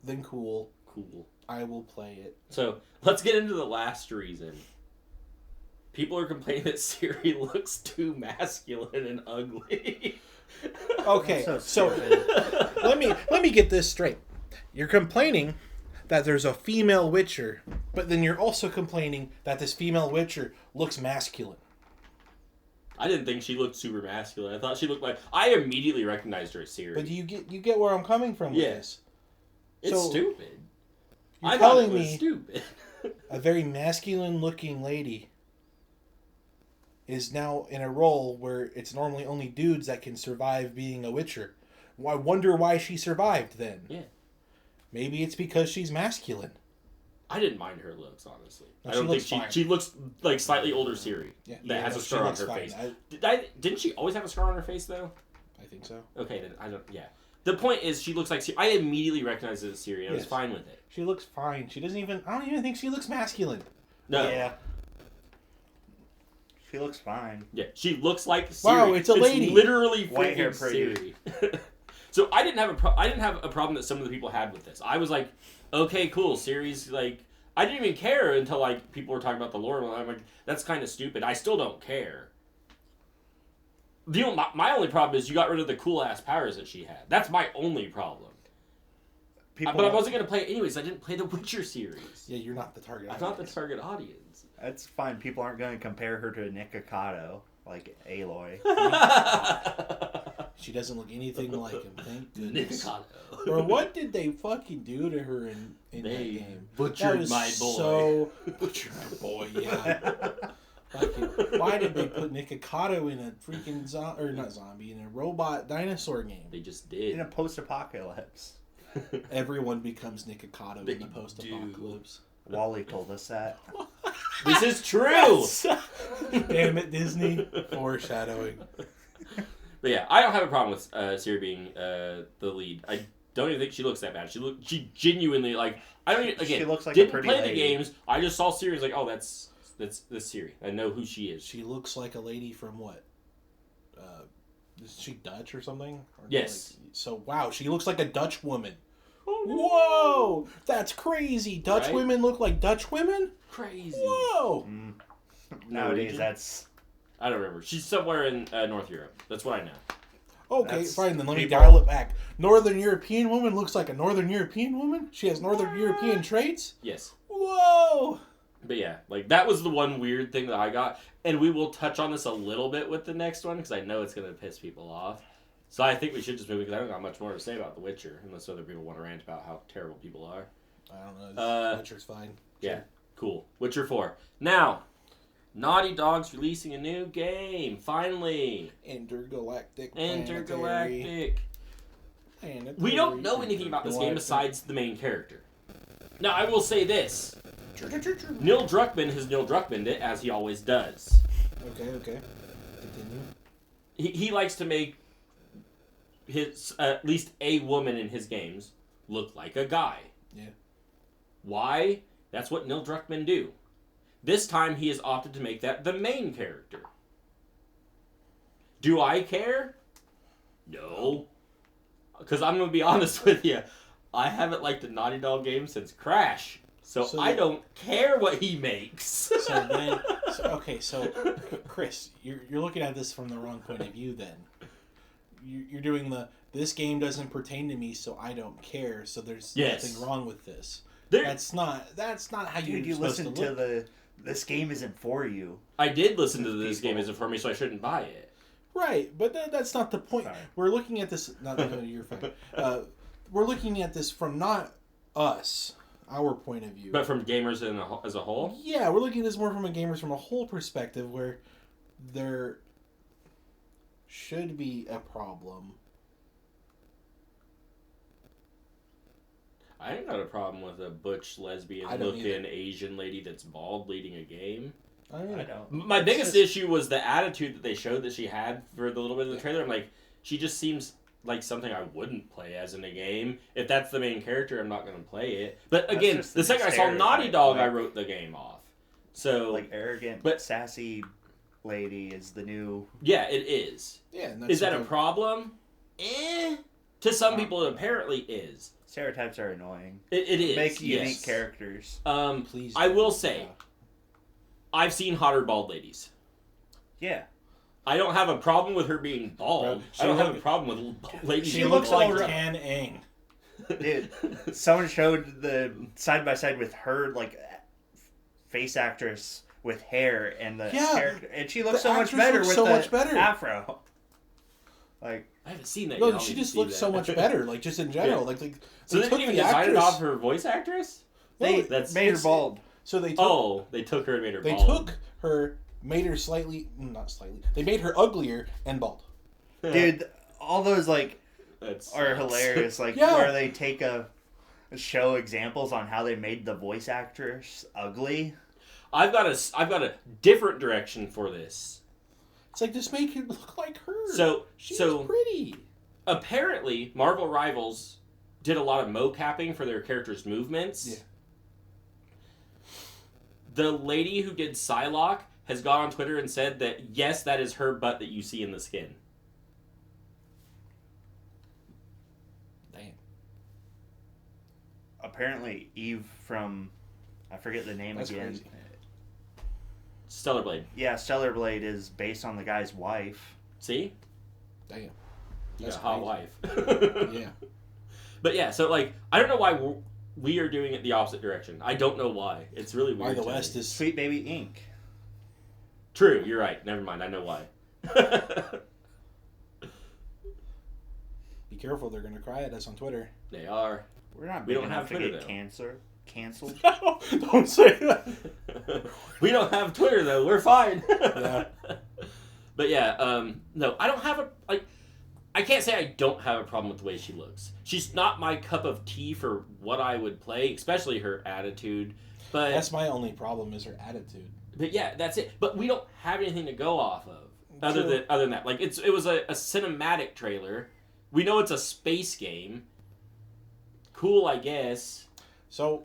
Speaker 2: then cool.
Speaker 1: Cool.
Speaker 2: I will play it.
Speaker 1: So, let's get into the last reason. People are complaining that Ciri looks too masculine and ugly.
Speaker 2: Okay,
Speaker 3: So
Speaker 2: so let me get this straight. You're complaining that there's a female Witcher, but then you're also complaining that this female Witcher looks masculine.
Speaker 1: I didn't think she looked super masculine. I thought she looked like... I immediately recognized her as Ciri.
Speaker 2: But you get where I'm coming from with this.
Speaker 1: It's
Speaker 2: So,
Speaker 1: stupid.
Speaker 2: You're
Speaker 1: I thought
Speaker 2: telling
Speaker 1: it was
Speaker 2: me
Speaker 1: stupid.
Speaker 2: a very masculine looking lady is now in a role where it's normally only dudes that can survive being a Witcher. I wonder why she survived then.
Speaker 1: Yeah.
Speaker 2: Maybe it's because she's masculine.
Speaker 1: I didn't mind her looks, honestly.
Speaker 2: No,
Speaker 1: I don't
Speaker 2: she
Speaker 1: think
Speaker 2: looks fine.
Speaker 1: she looks like slightly older Ciri.
Speaker 2: Yeah,
Speaker 1: that has
Speaker 2: no,
Speaker 1: a
Speaker 2: she
Speaker 1: scar on
Speaker 2: looks
Speaker 1: her
Speaker 2: fine.
Speaker 1: face. Didn't she always have a scar on her face, though?
Speaker 2: I think so.
Speaker 1: Okay, then I don't... Yeah. The point is, she looks like Ciri. I immediately recognized it as Ciri. I was
Speaker 2: Yes.
Speaker 1: fine with it.
Speaker 2: She looks fine. She doesn't even... I don't even think she looks masculine.
Speaker 1: No.
Speaker 3: Yeah. She looks fine.
Speaker 1: Yeah, she looks like Siri.
Speaker 2: Wow, it's a lady.
Speaker 1: It's literally
Speaker 3: White hair
Speaker 1: freaking
Speaker 3: pretty.
Speaker 1: Siri. So I didn't have a problem that some of the people had with this. I was like, okay, cool. Siri's like, I didn't even care until like people were talking about the lore. And I'm like, that's kind of stupid. I still don't care. My only problem is you got rid of the cool ass powers that she had. That's my only problem. But I wasn't gonna play it anyways. I didn't play the Witcher series.
Speaker 2: Yeah, you're not the target
Speaker 1: I'm
Speaker 2: audience.
Speaker 1: not the target audience.
Speaker 3: That's fine. People aren't going to compare her to Nikocado, like Aloy.
Speaker 2: She doesn't look anything like him. Thank goodness.
Speaker 1: Nikocado.
Speaker 2: Or what did they fucking do to her in that game?
Speaker 1: Butchered
Speaker 2: That was
Speaker 1: my boy.
Speaker 2: So butchered my boy. Yeah. Fucking, why did they put Nikocado in a freaking in a robot dinosaur game?
Speaker 1: They just did.
Speaker 3: In a post-apocalypse.
Speaker 2: Everyone becomes Nikocado
Speaker 1: They
Speaker 2: in the post-apocalypse.
Speaker 3: Wally told us that.
Speaker 1: This is true.
Speaker 2: Damn it, Disney. Foreshadowing.
Speaker 1: But yeah, I don't have a problem with Siri being the lead. I don't even think she looks that bad. She genuinely like. I don't even, again.
Speaker 3: She looks like
Speaker 1: didn't
Speaker 3: a pretty
Speaker 1: play
Speaker 3: lady.
Speaker 1: the games. I just saw Siri. Like, oh, that's Siri. I know who she is.
Speaker 2: She looks like a lady from what? Is she Dutch or something? Or
Speaker 1: Yes.
Speaker 2: So wow, she looks like a Dutch woman.
Speaker 1: Oh, no.
Speaker 2: Whoa, that's crazy. Dutch
Speaker 1: Right?
Speaker 2: women look like Dutch women.
Speaker 1: Crazy.
Speaker 2: Whoa.
Speaker 3: Nowadays,
Speaker 1: Norwegian?
Speaker 3: that's...
Speaker 1: I don't remember. She's somewhere in North Europe. That's what I know.
Speaker 2: Okay,
Speaker 3: That's
Speaker 2: fine. Then let me
Speaker 3: people-
Speaker 2: dial it back. Northern European woman looks like a Northern European woman. She has Northern European traits.
Speaker 1: Yes.
Speaker 2: Whoa.
Speaker 1: But yeah, like that was the one weird thing that I got, and we will touch on this a little bit with the next one because I know it's gonna piss people off. So I think we should just move because I don't got much more to say about The Witcher unless other people want to rant about how terrible people are.
Speaker 2: I don't know. Witcher's fine.
Speaker 1: Yeah, cool. Witcher 4. Now, Naughty Dog's releasing a new game. Finally,
Speaker 2: Intergalactic.
Speaker 1: Intergalactic.
Speaker 2: Planetary.
Speaker 1: We don't know anything about this game besides the main character. Now, I will say this. Neil Druckmann has Neil Druckmanned it, as he always does.
Speaker 2: Okay. Continue.
Speaker 1: He likes to make his at least a woman in his games look like a guy.
Speaker 2: Yeah.
Speaker 1: Why? That's what Neil Druckmann do. This time he has opted to make that the main character. Do I care? No. Because I'm going to be honest with you. I haven't liked a Naughty Dog game since Crash. So I don't care what he makes.
Speaker 2: So Chris, you're looking at this from the wrong point of view. Then you're doing this game doesn't pertain to me, so I don't care. So there's nothing wrong with this. That's not how
Speaker 3: you listen to this game isn't for you.
Speaker 1: I did listen to this game isn't for me, so I shouldn't buy it.
Speaker 2: Right, but that's not the point.
Speaker 3: Sorry.
Speaker 2: We're looking at this. Not you're fine. We're looking at this from not us. Our point of view.
Speaker 1: But from gamers as a whole?
Speaker 2: Yeah, we're looking at this more from a whole perspective where there should be a problem.
Speaker 1: I ain't got a problem with a butch lesbian looking Asian lady that's bald leading a game.
Speaker 3: I don't.
Speaker 1: My biggest issue was the attitude that they showed that she had for the little bit of the trailer. I'm like, she just seems like something I wouldn't play as in a game. If that's the main character, I'm not going to play it. But again, the second I saw Naughty Dog, I wrote the game off. So
Speaker 3: like arrogant, sassy lady is the new.
Speaker 1: Yeah, it is.
Speaker 2: Yeah,
Speaker 1: is that a problem? To some people, it apparently is.
Speaker 3: Stereotypes are annoying.
Speaker 1: It is.
Speaker 3: Make unique characters.
Speaker 2: Please.
Speaker 1: I will say, I've seen hotter bald ladies.
Speaker 3: Yeah.
Speaker 1: I don't have a problem with her being bald. I don't have a problem with ladies.
Speaker 2: She looks like Can Ang.
Speaker 3: Dude, someone showed the side by side with her like face actress with hair and the character, and she looks so much better with the afro. Like
Speaker 1: I haven't seen that.
Speaker 2: No, she just looks so much better. Like just in general, like
Speaker 1: so they didn't even design it off her voice actress.
Speaker 3: They made her bald.
Speaker 2: So they took,
Speaker 1: they took her and made her.
Speaker 2: They
Speaker 1: bald.
Speaker 2: took her. Made her not slightly. They made her uglier and bald.
Speaker 3: Dude, all those are hilarious. Like where they take show examples on how they made the voice actress ugly.
Speaker 1: I've got a different direction for this.
Speaker 2: It's like just make it look like her. She's pretty.
Speaker 1: Apparently, Marvel Rivals did a lot of mocapping for their characters' movements.
Speaker 2: Yeah.
Speaker 1: The lady who did Psylocke has gone on Twitter and said that, yes, that is her butt that you see in the skin.
Speaker 2: Damn.
Speaker 3: Apparently, Eve from... I forget the name again.
Speaker 2: Crazy.
Speaker 1: Stellar Blade.
Speaker 3: Yeah, Stellar Blade is based on the guy's wife.
Speaker 1: See?
Speaker 2: Damn.
Speaker 1: You got a hot wife.
Speaker 2: Yeah.
Speaker 1: But yeah, so like, I don't know why we are doing it the opposite direction. I don't know why. It's really weird.
Speaker 2: Why the West is...
Speaker 3: Sweet Baby Inc.
Speaker 1: True, you're right. Never mind, I know why.
Speaker 2: Be careful, they're going to cry at us on Twitter.
Speaker 1: They are.
Speaker 3: We don't have Twitter, to get canceled.
Speaker 2: No, don't say that.
Speaker 1: We don't have Twitter, though. We're fine.
Speaker 2: Yeah.
Speaker 1: But yeah, no, I don't have a... Like, I can't say I don't have a problem with the way she looks. She's not my cup of tea for what I would play, especially her attitude. But
Speaker 2: that's my only problem is her attitude.
Speaker 1: But yeah, that's it. But we don't have anything to go off of other than that. Like it was a cinematic trailer. We know it's a space game. Cool, I guess.
Speaker 2: So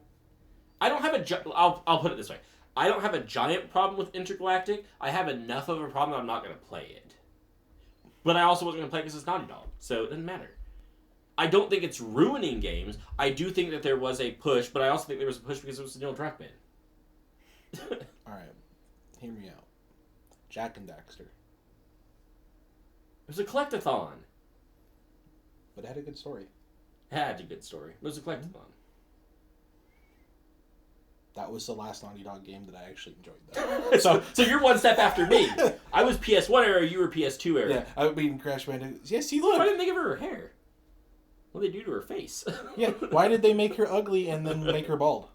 Speaker 1: I don't have I'll put it this way. I don't have a giant problem with Intergalactic. I have enough of a problem that I'm not going to play it. But I also wasn't going to play it because it's Naughty Dog, so it doesn't matter. I don't think it's ruining games. I do think that there was a push, but I also think there was a push because it was Neil Druckmann.
Speaker 2: Alright, hear me out. Jak and Daxter.
Speaker 1: It was a collectathon.
Speaker 2: But it had a good story.
Speaker 1: It had a good story. It was a collectathon.
Speaker 2: That was the last Naughty Dog game that I actually enjoyed, though.
Speaker 1: So you're one step after me. I was PS1 era, you were PS2 era.
Speaker 2: Yeah, I mean Crash Bandicoot. Yeah, see, look.
Speaker 1: Why didn't they give her hair? What did they do to her face?
Speaker 2: Yeah, why did they make her ugly and then make her bald?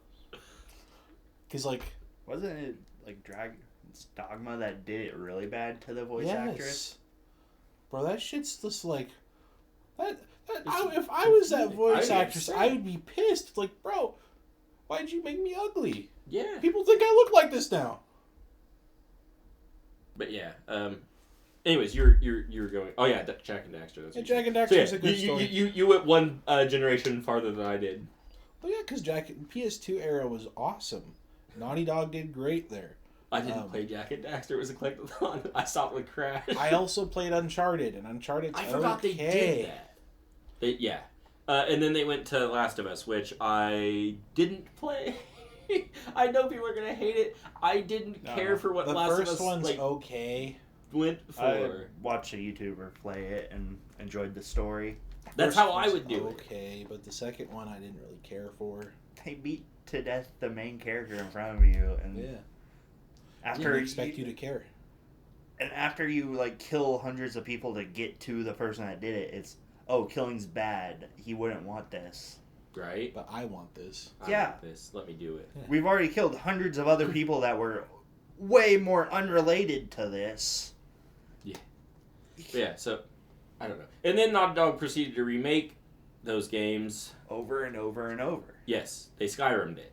Speaker 2: Because, like...
Speaker 3: Wasn't it, like, Dragon's Dogma that did it really bad to the voice actress?
Speaker 2: Bro, that shit's just, like... if I was that voice actress, I would be pissed. Like, bro... Why'd you make me ugly?
Speaker 1: Yeah.
Speaker 2: People think I look like this now.
Speaker 1: But yeah. Anyways, you're going. Oh yeah, Jak and Daxter. That's
Speaker 2: Jak and Daxter is a good
Speaker 1: story.
Speaker 2: You
Speaker 1: you went one generation farther than I did.
Speaker 2: Well, yeah, because PS2 era was awesome. Naughty Dog did great there.
Speaker 1: I didn't play Jak and Daxter. It was a collectathon. I stopped with Crash.
Speaker 2: I also played Uncharted, and Uncharted's
Speaker 1: I forgot they did that. Yeah. And then they went to Last of Us, which I didn't play. I know people are gonna hate it. I didn't care for what Last of Us.
Speaker 2: The first one's okay.
Speaker 1: Went for.
Speaker 3: I watched a YouTuber play it and enjoyed the story.
Speaker 1: That's how I would do it.
Speaker 2: Okay, but the second one I didn't really care for.
Speaker 3: They beat to death the main character in front of you, and
Speaker 2: yeah.
Speaker 3: After
Speaker 2: didn't expect you to care.
Speaker 3: And after you like kill hundreds of people to get to the person that did it, it's killing's bad. He wouldn't want this.
Speaker 1: Right?
Speaker 2: But I want this.
Speaker 1: I want this. Let me do it.
Speaker 3: Yeah. We've already killed hundreds of other people that were way more unrelated to this.
Speaker 1: Yeah. Yeah, so, I don't know. And then Naughty Dog proceeded to remake those games.
Speaker 3: Over and over and over.
Speaker 1: Yes, they Skyrim'd it.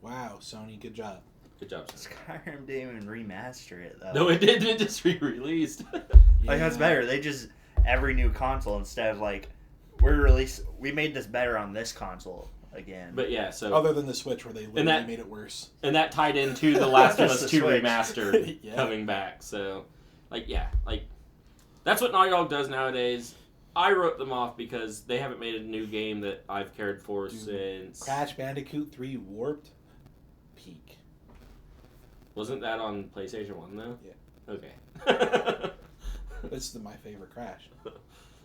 Speaker 2: Wow, Sony, good job.
Speaker 1: Good job, Sony.
Speaker 3: Skyrim didn't even remaster it, though.
Speaker 1: No, it didn't. It just re-released.
Speaker 3: Like, that's better. They just... Every new console instead of like we made this better on this console again.
Speaker 1: But yeah, so
Speaker 2: other than the Switch where they literally made it worse.
Speaker 1: And that tied into the Last of Us 2
Speaker 3: Switch.
Speaker 1: remaster
Speaker 2: Yeah.
Speaker 1: coming back. So like that's what Naughty Dog does nowadays. I wrote them off because they haven't made a new game that I've cared for since
Speaker 2: Crash Bandicoot 3 Warped peak.
Speaker 1: Wasn't that on PlayStation 1 though?
Speaker 2: Yeah.
Speaker 1: Okay.
Speaker 2: This is my favorite Crash.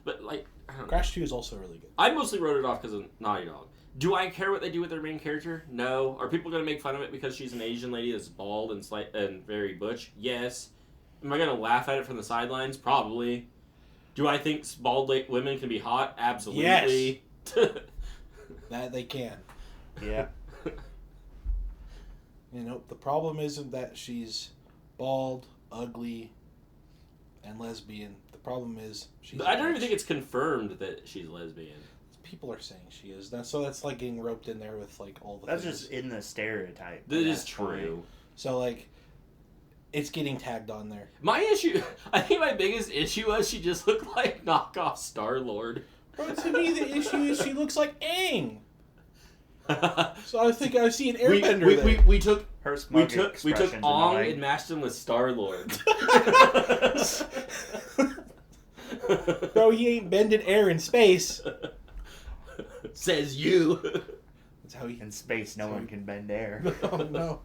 Speaker 1: But, like, I don't know.
Speaker 2: Crash 2 is also really good.
Speaker 1: I mostly wrote it off because of Naughty Dog. Do I care what they do with their main character? No. Are people going to make fun of it because she's an Asian lady that's bald and very butch? Yes. Am I going to laugh at it from the sidelines? Probably. Do I think bald women can be hot? Absolutely.
Speaker 2: Yes. That they can.
Speaker 3: Yeah.
Speaker 2: The problem isn't that she's bald, ugly, and lesbian. The problem is she's...
Speaker 1: But I don't even think it's confirmed that she's lesbian.
Speaker 2: People are saying she is. That's like getting roped in there with like all the
Speaker 3: That's
Speaker 2: things.
Speaker 3: just in the stereotype.
Speaker 1: That is true.
Speaker 2: So like, it's getting tagged on there.
Speaker 1: My issue... I think my biggest issue was she just looked like knockoff Star-Lord.
Speaker 2: Bro, to me the issue is she looks like Aang. So I think I see an airbender.
Speaker 1: We took
Speaker 3: Her
Speaker 1: we took Ong and matched him with Star-Lord.
Speaker 2: Bro, he ain't bending air in space.
Speaker 1: Says you.
Speaker 2: That's how he...
Speaker 3: In space, no one can bend air.
Speaker 2: Oh, no.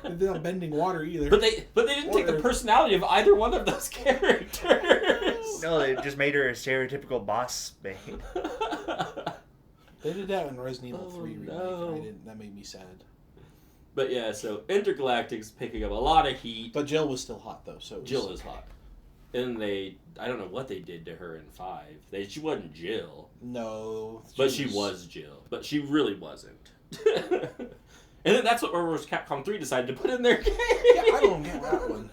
Speaker 2: They're not bending water either.
Speaker 1: But they didn't take the personality of either one of those characters.
Speaker 3: No, they just made her a stereotypical boss babe.
Speaker 2: They did that in Resident Evil 3 remake.
Speaker 1: No.
Speaker 2: That made me sad.
Speaker 1: But yeah, so Intergalactic's picking up a lot of heat.
Speaker 2: But Jill was still hot though, so
Speaker 1: Jill is hot. And I don't know what they did to her in 5. She wasn't Jill.
Speaker 2: No.
Speaker 1: She was Jill. But she really wasn't. And then that's what Marvel vs. Capcom 3 decided to put in their game.
Speaker 2: Yeah, I don't get that one.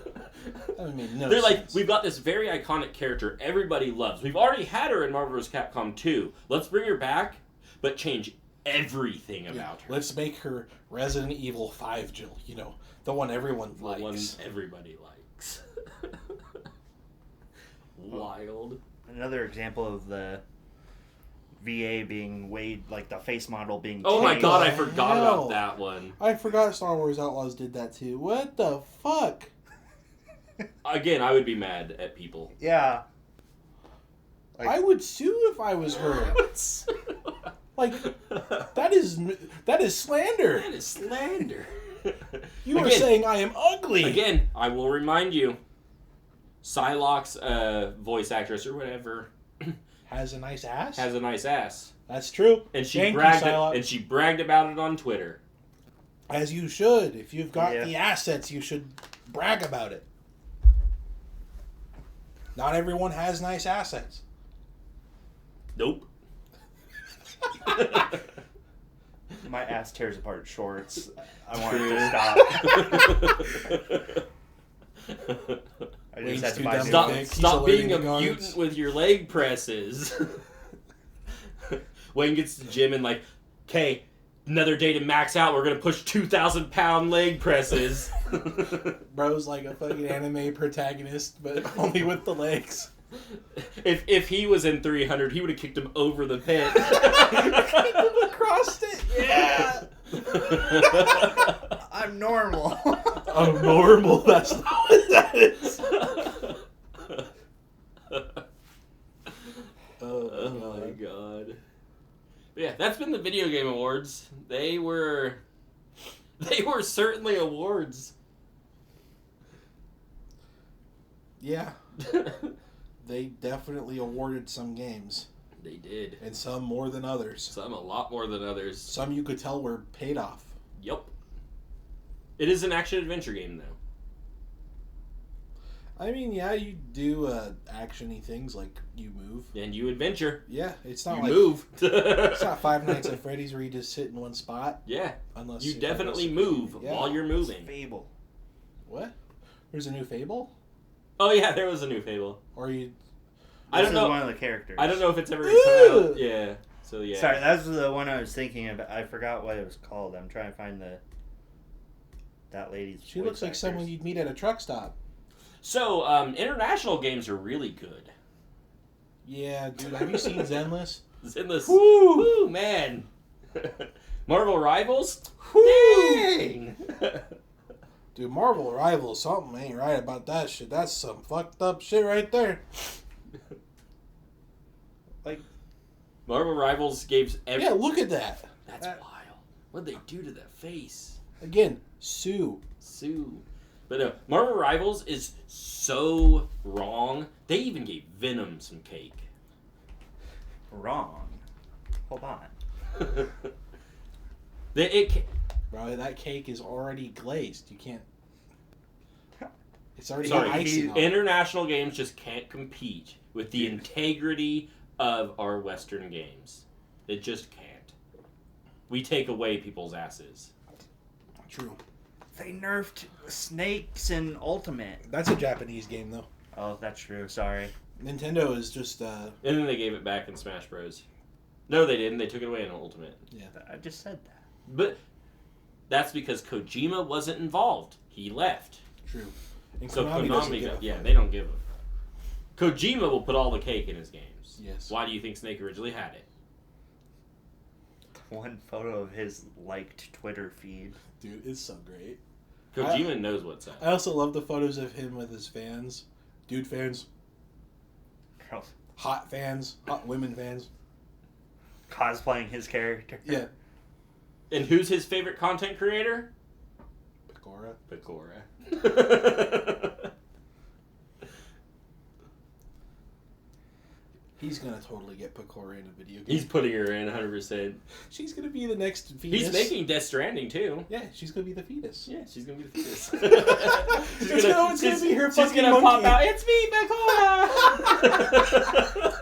Speaker 2: That made no
Speaker 1: They're
Speaker 2: sense.
Speaker 1: like, we've got this very iconic character everybody loves. We've already had her in Marvel vs. Capcom 2. Let's bring her back, but change everything about her.
Speaker 2: Let's make her Resident Evil 5 Jill. The one everyone likes.
Speaker 1: The one everybody likes. Wild.
Speaker 3: Another example of the VA being weighed, like the face model being
Speaker 1: Oh my
Speaker 3: changed.
Speaker 1: god, I forgot about that one.
Speaker 2: I forgot Star Wars Outlaws did that too. What the fuck?
Speaker 1: Again, I would be mad at people.
Speaker 3: Yeah.
Speaker 2: I would sue if I was her. Like, that is slander.
Speaker 1: That is slander.
Speaker 2: You are saying I am ugly.
Speaker 1: Again, I will remind you, Psylocke's voice actress or whatever
Speaker 2: has a nice ass.
Speaker 1: has a nice ass,
Speaker 2: That's true.
Speaker 1: and she bragged about it on Twitter.
Speaker 2: As you should. If you've got the assets, you should brag about it. Not everyone has nice assets.
Speaker 3: Nope. My ass tears apart shorts. I want it to stop. I just had to buy
Speaker 1: Stop being a mutant with your leg presses. Wayne gets to the gym and like, okay, another day to max out. We're gonna push 2,000-pound leg presses.
Speaker 2: Bro's like a fucking anime protagonist, but only with the legs.
Speaker 1: If he was in 300, he would have kicked him over the pit.
Speaker 2: Kicked him across it. Yeah.
Speaker 3: I'm normal.
Speaker 2: I'm normal. That's not what that is.
Speaker 1: Oh my god. But yeah, that's been the Video Game Awards. They were certainly awards.
Speaker 2: Yeah. They definitely awarded some games.
Speaker 1: They did.
Speaker 2: And some more than others.
Speaker 1: Some a lot more than others.
Speaker 2: Some you could tell were paid off.
Speaker 1: Yep. It is an action-adventure game, though.
Speaker 2: I mean, yeah, you do action-y things like you move.
Speaker 1: And you adventure.
Speaker 2: Yeah, it's not
Speaker 1: move.
Speaker 2: It's not Five Nights at Freddy's where you just sit in one spot.
Speaker 1: Yeah.
Speaker 2: Unless
Speaker 1: you definitely move while you're moving.
Speaker 3: Fable.
Speaker 2: What? There's a new Fable?
Speaker 1: Oh yeah, there was a new Fable.
Speaker 2: Or you...
Speaker 1: I don't know.
Speaker 3: One of the characters.
Speaker 1: I don't know if it's ever going to come out. Yeah. So yeah.
Speaker 3: Sorry, that's the one I was thinking of. I forgot what it was called. I'm trying to find that lady's.
Speaker 2: She looks like someone you'd meet at a truck stop.
Speaker 1: So, international games are really good.
Speaker 2: Yeah, dude. Have you seen Zenless?
Speaker 1: Zenless.
Speaker 2: Woo!
Speaker 1: Woo, man. Marvel Rivals?
Speaker 2: Woo!
Speaker 1: Dang!
Speaker 2: Dude, Marvel Rivals, something ain't right about that shit. That's some fucked up shit right there.
Speaker 3: Like,
Speaker 1: Marvel Rivals gave
Speaker 2: Yeah, look at that.
Speaker 1: That's wild. What'd they do to that face?
Speaker 2: Again, Sue.
Speaker 1: But no, Marvel Rivals is so wrong. They even gave Venom some cake.
Speaker 3: Wrong. Hold on.
Speaker 2: Bro, that cake is already glazed. You can't... It's already
Speaker 1: Sorry,
Speaker 2: icing on it.
Speaker 1: international games just can't compete with the integrity of our Western games. It just can't. We take away people's asses.
Speaker 2: True.
Speaker 3: They nerfed snakes in Ultimate.
Speaker 2: That's a Japanese game, though.
Speaker 3: Oh, that's true. Sorry.
Speaker 2: Nintendo is just...
Speaker 1: And then they gave it back in Smash Bros. No, they didn't. They took it away in Ultimate.
Speaker 2: Yeah.
Speaker 3: I just said that.
Speaker 1: But that's because Kojima wasn't involved. He left.
Speaker 2: True. And
Speaker 1: So
Speaker 2: Konami
Speaker 1: they don't give a... Kojima will put all the cake in his games.
Speaker 2: Yes.
Speaker 1: Why do you think Snake originally had it?
Speaker 3: one photo of his liked Twitter feed.
Speaker 2: Dude, it's so great.
Speaker 1: Kojima knows what's up.
Speaker 2: I also love the photos of him with his fans. Dude fans.
Speaker 3: Girls.
Speaker 2: Hot fans. Hot women fans.
Speaker 3: Cosplaying his character.
Speaker 2: Yeah.
Speaker 1: And who's his favorite content creator?
Speaker 2: Pecora. He's gonna totally get Pecora in a video game.
Speaker 1: He's putting her in 100%.
Speaker 2: She's gonna be the next fetus.
Speaker 1: He's making Death Stranding too.
Speaker 2: Yeah, she's gonna be the fetus.
Speaker 1: Yeah, she's gonna be the fetus.
Speaker 2: It's gonna be her fucking
Speaker 1: She's gonna
Speaker 2: monkey.
Speaker 1: pop out. It's me,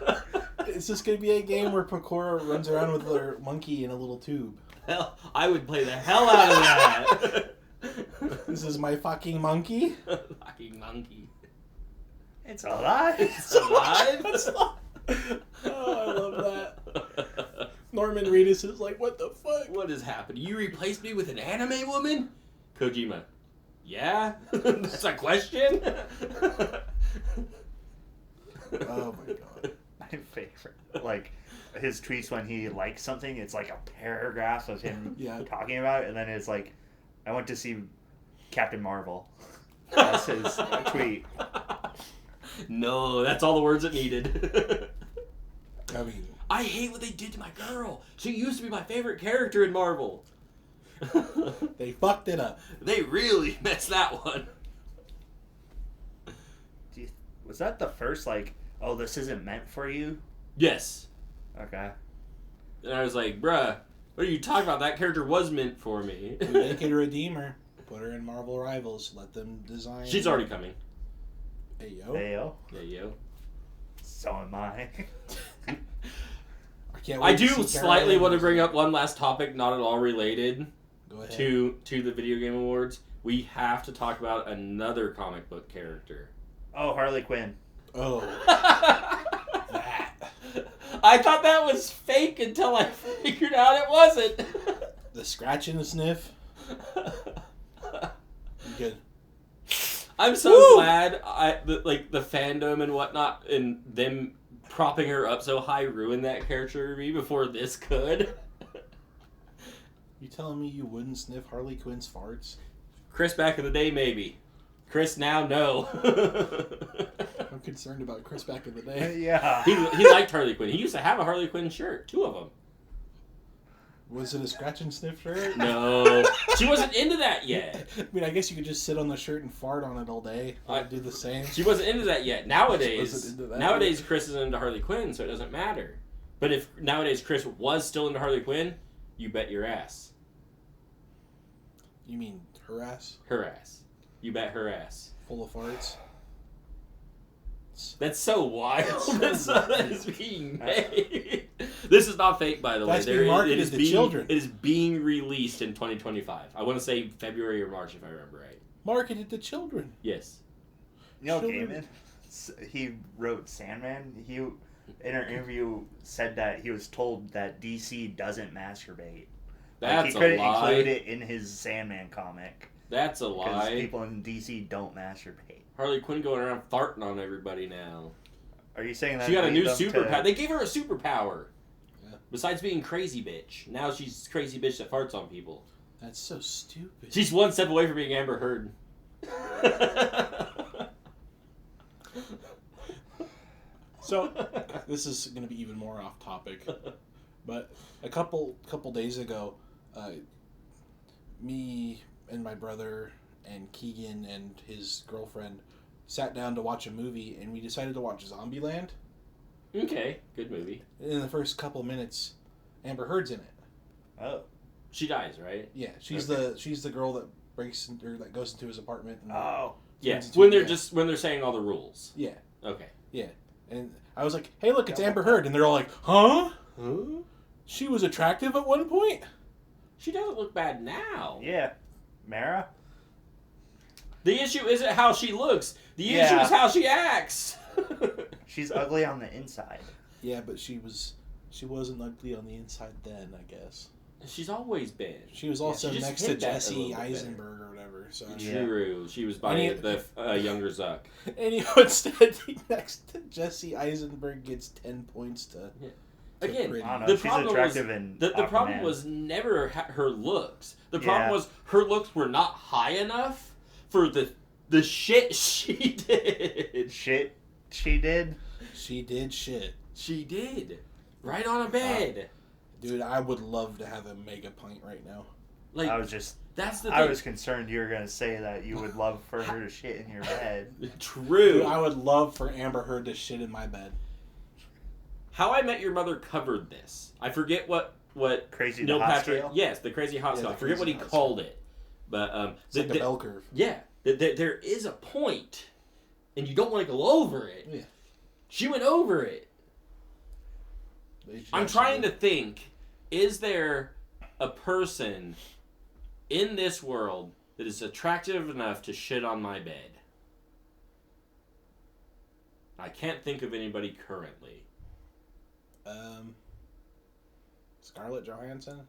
Speaker 1: Pecora.
Speaker 2: It's just gonna be a game where Pecora runs around with her monkey in a little tube.
Speaker 1: Hell, I would play the hell out of that.
Speaker 2: This is my fucking monkey.
Speaker 1: Fucking monkey.
Speaker 3: It's alive.
Speaker 1: It's alive.
Speaker 2: It's alive. Oh, I love that. Norman Reedus is like, what the fuck?
Speaker 1: What has happened? You replaced me with an anime woman? Kojima. Yeah? That's a question?
Speaker 2: Oh my god.
Speaker 3: My favorite. Like, his tweets when he likes something, it's like a paragraph of him talking about it, and then it's like, I went to see Captain Marvel. That's his tweet.
Speaker 1: No, that's all the words it needed.
Speaker 2: I mean,
Speaker 1: I hate what they did to my girl. She used to be my favorite character in Marvel.
Speaker 2: they fucked it up.
Speaker 1: They really messed that one.
Speaker 3: Was that the first, like, oh, this isn't meant for you?
Speaker 1: Yes.
Speaker 3: Okay.
Speaker 1: And I was like, bruh, what are you talking about? That character was meant for me.
Speaker 2: Make it a redeemer. Put her in Marvel Rivals. Let them design.
Speaker 1: She's already coming.
Speaker 2: Hey yo.
Speaker 3: Hey yo.
Speaker 1: Yeah, yo.
Speaker 3: So am I.
Speaker 1: I do slightly want to bring up one last topic, not at all related
Speaker 2: Go ahead.
Speaker 1: to the video game awards. We have to talk about another comic book character.
Speaker 3: Oh, Harley Quinn.
Speaker 2: Oh.
Speaker 1: That. I thought that was fake until I figured out it wasn't.
Speaker 2: The scratch and the sniff. Good.
Speaker 1: I'm so glad the fandom and whatnot and them propping her up so high ruined that character for me before this could.
Speaker 2: You telling me you wouldn't sniff Harley Quinn's farts?
Speaker 1: Chris back in the day, maybe. Chris now, no.
Speaker 2: I'm concerned about Chris back in the day.
Speaker 3: Yeah.
Speaker 1: He liked Harley Quinn. He used to have a Harley Quinn shirt, 2 of them.
Speaker 2: Was it a scratch and sniff shirt?
Speaker 1: No. She wasn't into that yet.
Speaker 2: I mean, I guess you could just sit on the shirt and fart on it all day. I'd do the same.
Speaker 1: She wasn't into that yet. Nowadays,
Speaker 2: Into that
Speaker 1: nowadays Chris is into Harley Quinn, so it doesn't matter. But if nowadays Chris was still into Harley Quinn, you bet your ass.
Speaker 2: You mean her ass?
Speaker 1: Her ass. You bet her ass.
Speaker 2: Full of farts?
Speaker 1: That's so wild. That is being made. This is not fake, by the way.
Speaker 2: That's being marketed to children.
Speaker 1: It is being released in 2025. I want to say February or March, if I remember right.
Speaker 2: Marketed to children.
Speaker 1: Yes.
Speaker 3: Neil Gaiman, he wrote Sandman. He, in an interview, said that he was told that DC doesn't masturbate.
Speaker 1: That's
Speaker 3: he couldn't
Speaker 1: a lie.
Speaker 3: include it in his Sandman comic.
Speaker 1: That's a
Speaker 3: Because
Speaker 1: lie.
Speaker 3: people in DC don't masturbate.
Speaker 1: Harley Quinn going around farting on everybody now.
Speaker 3: Are you saying that
Speaker 1: She got a new
Speaker 3: lead them
Speaker 1: superpower.
Speaker 3: to-
Speaker 1: They gave her a superpower.
Speaker 2: Yeah.
Speaker 1: Besides being crazy bitch. Now she's crazy bitch that farts on people.
Speaker 2: That's so stupid.
Speaker 1: She's one step away from being Amber Heard.
Speaker 2: So, this is going to be even more off topic. But a couple days ago, me and my brother and Keegan and his girlfriend sat down to watch a movie, and we decided to watch Zombieland.
Speaker 1: Okay, good movie.
Speaker 2: In the first couple minutes, Amber Heard's in it.
Speaker 3: Oh.
Speaker 1: She dies, right?
Speaker 2: Yeah, she's the girl that breaks or that goes into his apartment. And
Speaker 1: Yeah,
Speaker 2: into
Speaker 1: when they're saying all the rules.
Speaker 2: Yeah.
Speaker 1: Okay.
Speaker 2: Yeah, and I was like, "Hey, look, it's Amber Heard," and they're all like, "Huh? Huh? She was attractive at one point."
Speaker 1: She doesn't look bad now.
Speaker 3: Yeah. Mara?
Speaker 1: The issue isn't how she looks. The issue is how she acts.
Speaker 3: She's ugly on the inside.
Speaker 2: Yeah, but she wasn't ugly on the inside then, I guess.
Speaker 1: She's always been.
Speaker 2: She was also
Speaker 1: she just
Speaker 2: next to
Speaker 1: hid that a
Speaker 2: Jesse
Speaker 1: little bit
Speaker 2: Eisenberg or whatever. So
Speaker 1: True. She was by the younger Zuck.
Speaker 2: and standing next to Jesse Eisenberg gets 10 points to.
Speaker 1: Yeah. again,
Speaker 3: the problem
Speaker 1: was never her looks. The problem was her looks were not high enough for the shit she did.
Speaker 3: Shit she did?
Speaker 2: She did shit.
Speaker 1: She did. Right on a bed.
Speaker 2: Dude, I would love to have a mega pint right now.
Speaker 1: Like, that's the thing.
Speaker 3: I was concerned you were going to say that you would love for her to shit in your bed.
Speaker 1: True.
Speaker 2: Dude, I would love for Amber Heard to shit in my bed.
Speaker 1: How I Met Your Mother covered this. I forget what
Speaker 3: Crazy
Speaker 1: Neil
Speaker 3: hot
Speaker 1: Patrick.
Speaker 3: scale?
Speaker 1: Yes, the Crazy Hot Scale. I forget what he called it, but
Speaker 2: it's like a bell curve.
Speaker 1: Yeah, there is a point, and you don't want to go over it.
Speaker 2: Yeah.
Speaker 1: She went over it. I'm trying to think: is there a person in this world that is attractive enough to shit on my bed? I can't think of anybody currently.
Speaker 2: Scarlett Johansson?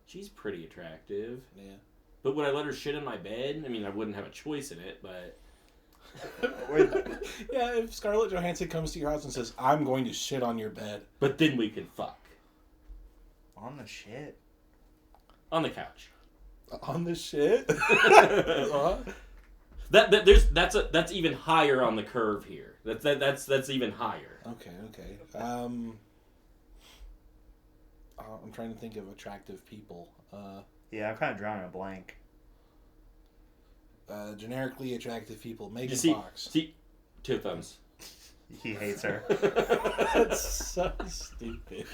Speaker 1: She's pretty attractive.
Speaker 2: Yeah.
Speaker 1: But would I let her shit in my bed? I mean, I wouldn't have a choice in it, but...
Speaker 2: Yeah, if Scarlett Johansson comes to your house and says, I'm going to shit on your bed.
Speaker 1: But then we can fuck.
Speaker 3: On the shit?
Speaker 1: On the couch.
Speaker 2: On the shit?
Speaker 1: That's even higher on the curve here. That's even higher.
Speaker 2: Okay. I'm trying to think of attractive people.
Speaker 3: Yeah, I'm kind of drawing a blank.
Speaker 2: Generically attractive people. Megan Fox.
Speaker 1: See, two thumbs.
Speaker 3: He hates her.
Speaker 2: That's so stupid.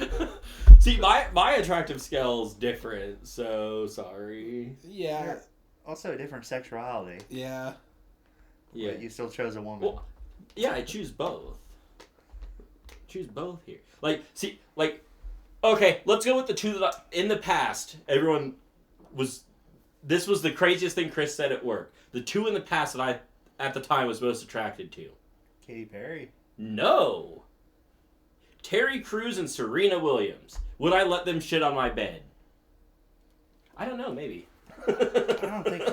Speaker 1: See, my attractive scale is different, so sorry.
Speaker 2: Yeah.
Speaker 3: You're also a different sexuality.
Speaker 2: Yeah.
Speaker 3: Yeah. But you still chose a woman.
Speaker 1: Well, yeah, I choose both. Choose both here. Okay, let's go with the two that in the past, everyone was... This was the craziest thing Chris said at work. The two in the past that I, at the time, was most attracted to.
Speaker 3: Katy Perry.
Speaker 1: No. Terry Crews and Serena Williams. Would I let them shit on my bed? I don't know, maybe.
Speaker 3: I don't think...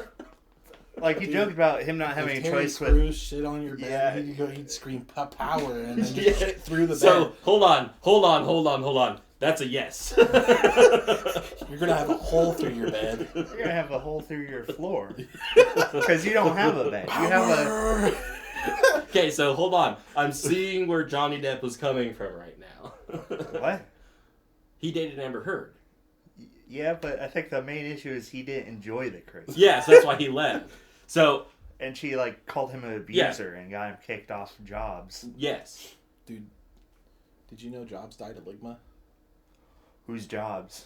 Speaker 3: Like, you joked about him not having a choice with...
Speaker 2: Terry Crews shit on your bed, he'd scream power and then just shit through the bed.
Speaker 1: So, hold on. That's a yes.
Speaker 2: You're going to have a hole through your bed.
Speaker 3: You're going to have a hole through your floor. Because you don't have a bed.
Speaker 2: Power.
Speaker 3: You have a...
Speaker 1: Okay, so hold on. I'm seeing where Johnny Depp was coming from right now.
Speaker 3: What?
Speaker 1: He dated Amber Heard.
Speaker 3: Yeah, but I think the main issue is he didn't enjoy the crazy.
Speaker 1: Yes, that's why he left. So...
Speaker 3: And she, called him an abuser and got him kicked off jobs.
Speaker 1: Yes.
Speaker 2: Dude, did you know Jobs died of ligma?
Speaker 3: Whose jobs?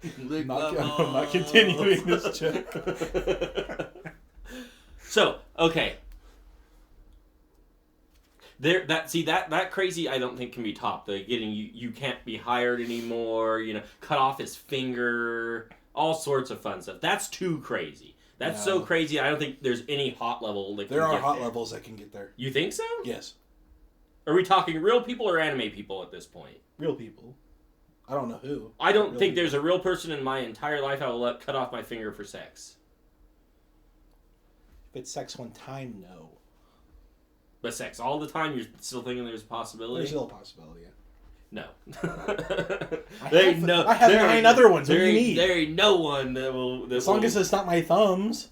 Speaker 2: I'm not continuing this joke.
Speaker 1: So, okay. That crazy I don't think can be topped. Like getting you can't be hired anymore, cut off his finger, all sorts of fun stuff. That's too crazy. That's so crazy. I don't think there's any hot level that
Speaker 2: there
Speaker 1: can
Speaker 2: are
Speaker 1: get
Speaker 2: hot
Speaker 1: there.
Speaker 2: levels that can get there.
Speaker 1: You think so?
Speaker 2: Yes.
Speaker 1: Are we talking real people or anime people at this point?
Speaker 2: Real people. I don't know who.
Speaker 1: I don't think there's a real person in my entire life I will let cut off my finger for sex.
Speaker 2: If it's sex one time, no.
Speaker 1: But sex all the time, you're still thinking there's a possibility?
Speaker 2: There's still a possibility, yeah.
Speaker 1: No.
Speaker 2: I have 9 other ones. What do you need?
Speaker 1: There ain't no one that will...
Speaker 2: As long as it's not my thumbs.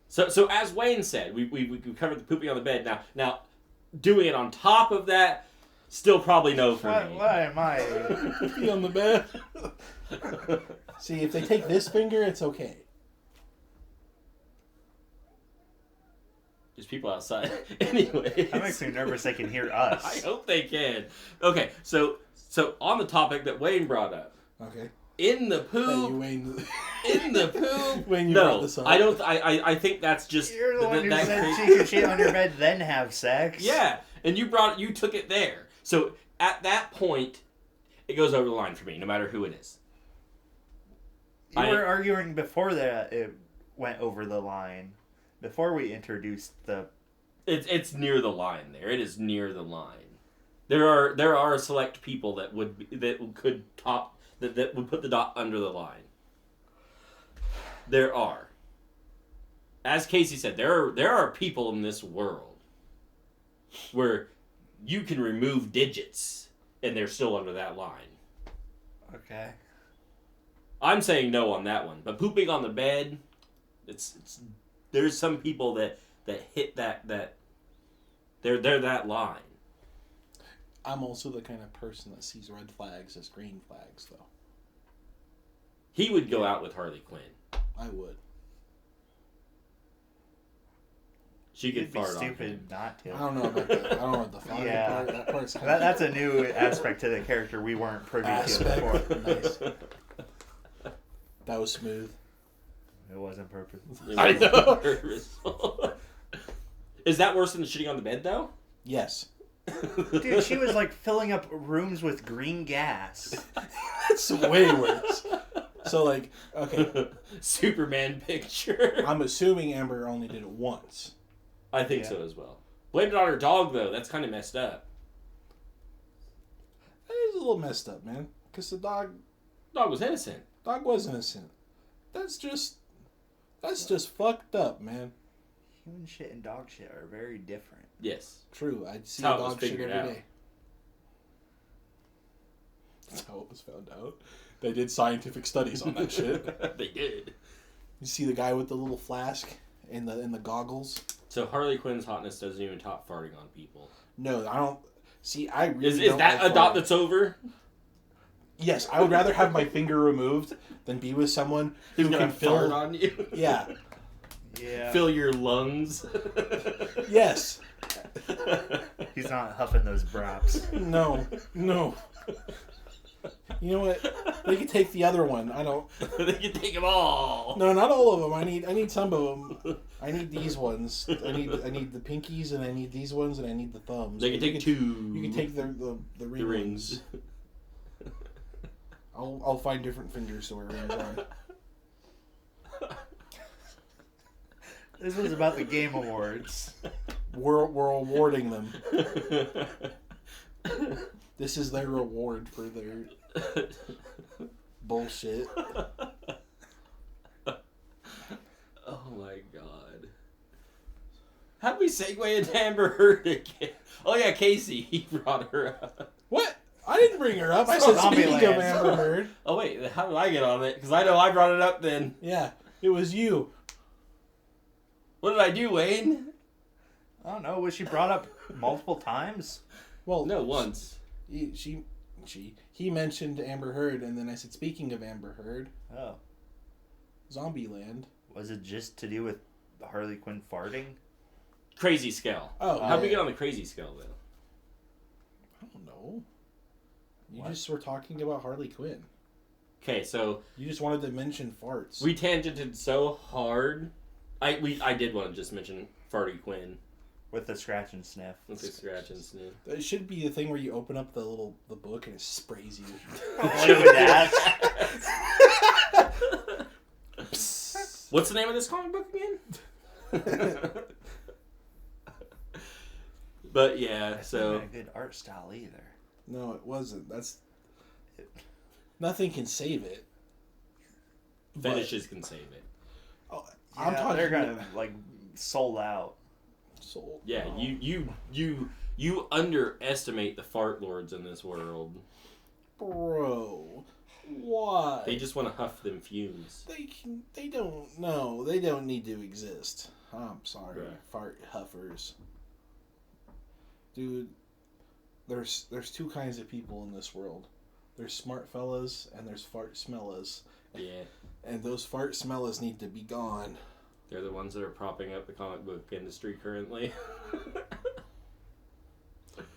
Speaker 1: So as Wayne said, we covered the pooping on the bed. Now, doing it on top of that, still probably no for me.
Speaker 3: Why am I...
Speaker 2: Pee on the bed? See, if they take this finger, it's okay.
Speaker 1: There's people outside. Anyway.
Speaker 3: That makes me nervous they can hear us.
Speaker 1: I hope they can. Okay, so on the topic that Wayne brought up.
Speaker 2: Okay.
Speaker 1: In the poop.
Speaker 2: Hey, you Wayne.
Speaker 1: In the poop.
Speaker 2: Wayne, you brought this up.
Speaker 1: I don't. I think that's just.
Speaker 3: You're the one who said she could shit on your bed then have sex.
Speaker 1: Yeah, and you took it there. So at that point, it goes over the line for me, no matter who it is.
Speaker 3: You were arguing before that it went over the line. Before we introduced the...
Speaker 1: It's near the line there. It is near the line. There are select people that would put the dot under the line. There are. As Casey said, there are people in this world where you can remove digits and they're still under that line.
Speaker 3: Okay.
Speaker 1: I'm saying no on that one, but pooping on the bed, it's there's some people that hit that they're that line.
Speaker 2: I'm also the kind of person that sees red flags as green flags, though.
Speaker 1: He would go out with Harley Quinn.
Speaker 2: I would.
Speaker 1: She could fart
Speaker 3: stupid
Speaker 1: on him.
Speaker 3: Not to.
Speaker 2: I don't know about that. I don't know what the farting part. That part's kind
Speaker 3: that's a new aspect to the character we weren't privy to before.
Speaker 2: Nice. That was smooth.
Speaker 3: It wasn't purposeful.
Speaker 2: I know.
Speaker 1: Is that worse than shitting on the bed, though?
Speaker 2: Yes.
Speaker 3: Dude, she was like filling up rooms with green gas.
Speaker 2: That's way worse. So, like, okay.
Speaker 1: Superman picture.
Speaker 2: I'm assuming Amber only did it once.
Speaker 1: I think so as well. Blamed it on her dog, though. That's kind of messed up.
Speaker 2: That is a little messed up, man. Because the dog
Speaker 1: was innocent.
Speaker 2: Dog was innocent. That's just fucked up, man.
Speaker 3: Human shit and dog shit are very different.
Speaker 1: Yes.
Speaker 2: True. I see
Speaker 1: That's
Speaker 2: dog shit every day. That's how it was found out. They did scientific studies on that shit.
Speaker 1: They did.
Speaker 2: You see the guy with the little flask in the goggles?
Speaker 1: So Harley Quinn's hotness doesn't even top farting on people.
Speaker 2: No, I don't. See, I really
Speaker 1: Is that
Speaker 2: like
Speaker 1: a dot
Speaker 2: farting.
Speaker 1: that's over?
Speaker 2: Yes, I would rather have my finger removed than be with someone who can
Speaker 1: fart
Speaker 2: fill
Speaker 1: on you.
Speaker 2: Yeah.
Speaker 3: Yeah.
Speaker 1: Fill your lungs.
Speaker 2: Yes.
Speaker 3: He's not huffing those brops.
Speaker 2: No. You know what? They can take the other one. I don't.
Speaker 1: They can take them all.
Speaker 2: No, not all of them. I need some of them. I need these ones. I need the pinkies, and I need these ones, and I need the thumbs.
Speaker 1: They can take two.
Speaker 2: You can take the rings. I'll find different fingers to wear rings on.
Speaker 3: This was about the Game Awards.
Speaker 2: We're awarding them. This is their reward for their bullshit.
Speaker 1: Oh my god. How'd we segue into Amber Heard again? Oh yeah, Casey. He brought her up.
Speaker 2: What? I didn't bring her up. I said speaking of
Speaker 3: Zombieland.
Speaker 2: Amber Heard.
Speaker 1: Oh wait, how did I get on it? Because I know I brought it up then.
Speaker 2: Yeah, it was you.
Speaker 1: What did I do, Wayne?
Speaker 3: I don't know. Was she brought up multiple times?
Speaker 2: Well,
Speaker 1: No, once.
Speaker 2: He mentioned Amber Heard, and then I said, speaking of Amber Heard,
Speaker 3: Oh.
Speaker 2: Zombieland.
Speaker 3: Was it just to do with Harley Quinn farting?
Speaker 1: Crazy scale.
Speaker 2: Oh,
Speaker 1: How'd we get on the crazy scale, though?
Speaker 2: I don't know. You
Speaker 3: What?
Speaker 2: just were talking about Harley Quinn.
Speaker 1: Okay, so
Speaker 2: You just wanted to mention farts.
Speaker 1: we tangented so hard. I did want to just mention Farty Quinn.
Speaker 3: With the scratch and sniff.
Speaker 1: With the scratch and sniff.
Speaker 2: It should be the thing where you open up the book and it sprays you.
Speaker 1: What's the name of this comic book again? But yeah,
Speaker 3: That's
Speaker 1: so
Speaker 3: not a good art style either.
Speaker 2: No, it wasn't. Nothing can save it.
Speaker 1: finishes can save it.
Speaker 2: Oh,
Speaker 3: Yeah,
Speaker 2: I'm talking.
Speaker 3: they're gonna like sold out.
Speaker 2: Sold.
Speaker 1: Yeah,
Speaker 2: Oh.
Speaker 1: you underestimate the fart lords in this world.
Speaker 2: Bro, why?
Speaker 1: They just want to huff them fumes.
Speaker 2: They don't. No, they don't need to exist. I'm sorry,
Speaker 1: Right.
Speaker 2: fart huffers. Dude, there's two kinds of people in this world. There's smart fellas and there's fart smellas.
Speaker 1: Yeah,
Speaker 2: And those fart smellas need to be gone.
Speaker 1: they're the ones that are propping up the comic book industry currently.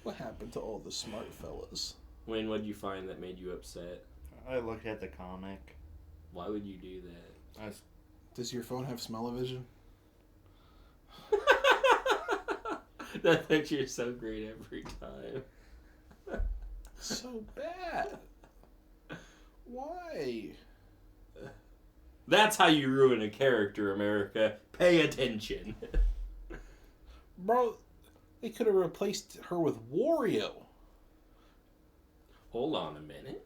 Speaker 2: What happened to all the smart fellas?
Speaker 1: Wayne, what'd you find that made you upset?
Speaker 3: I looked at the comic.
Speaker 1: Why would you do that?
Speaker 2: Does your phone have smell-o-vision?
Speaker 1: That picture is so great every time.
Speaker 2: So bad. Why?
Speaker 1: That's how you ruin a character, America. Pay attention.
Speaker 2: Bro, they could have replaced her with Wario.
Speaker 1: Hold on a minute.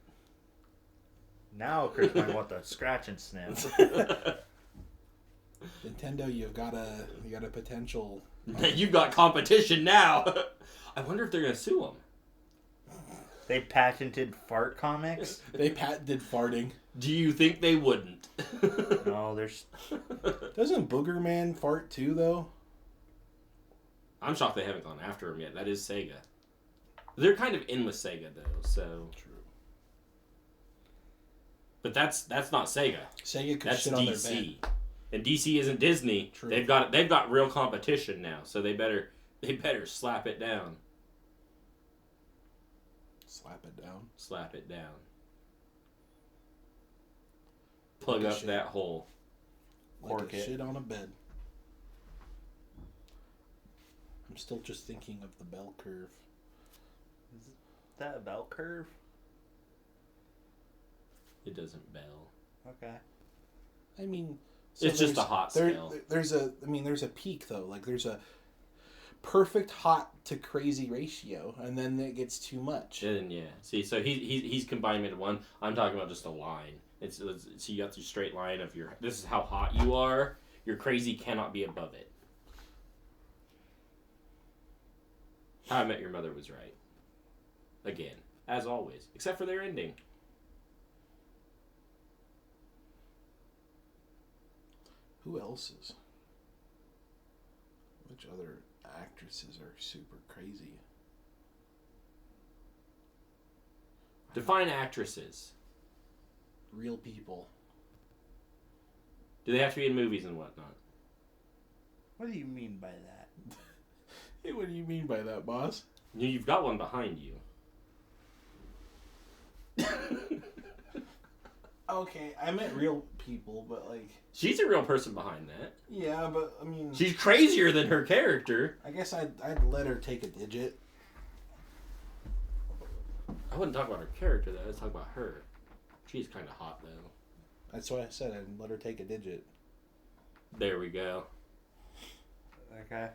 Speaker 3: Now Chris might want the scratch and sniff.
Speaker 2: Nintendo, you got a potential.
Speaker 1: You've got competition now. I wonder if they're gonna sue
Speaker 3: They patented fart comics.
Speaker 2: They patented farting.
Speaker 1: Do you think they wouldn't?
Speaker 3: No, there's...
Speaker 2: Doesn't Booger Man fart too, though?
Speaker 1: I'm shocked they haven't gone after him yet. That is Sega. They're kind of in with Sega, though, so... True. But that's not Sega.
Speaker 2: Sega could
Speaker 1: that's
Speaker 2: shit on their bed.
Speaker 1: And DC isn't Disney. True. They've got real competition now, so they better slap it down.
Speaker 2: Slap it down.
Speaker 1: Slap it down. Plug up that hole.
Speaker 2: Like a shit on a bed. I'm still just thinking of the bell curve.
Speaker 3: Is that a bell curve?
Speaker 1: It doesn't bell.
Speaker 3: Okay.
Speaker 2: I mean,
Speaker 1: so it's just a hot scale.
Speaker 2: There's a peak though. Like there's a perfect hot to crazy ratio, and then it gets too much.
Speaker 1: And yeah, see, so he's combining into one. I'm talking about just a line. It's so you got your straight line of your. This is how hot you are. Your crazy cannot be above it. How I Met Your Mother was right. Again, as always, except for their ending.
Speaker 2: Who else is? Which other actresses are super crazy?
Speaker 1: Define actresses.
Speaker 2: Real people.
Speaker 1: Do they have to be in movies and whatnot?
Speaker 3: What do you mean by that?
Speaker 2: Hey, what do you mean by that, boss?
Speaker 1: You've got one behind you.
Speaker 2: Okay, I meant real people, but like...
Speaker 1: She's a real person behind that.
Speaker 2: Yeah, but I mean...
Speaker 1: She's crazier than her character.
Speaker 2: I guess I'd let her take a digit.
Speaker 1: I wouldn't talk about her character, though. I'd talk about her. She's kind of hot, though.
Speaker 2: That's what I said. I'd let her take a digit.
Speaker 1: There we go.
Speaker 3: Okay.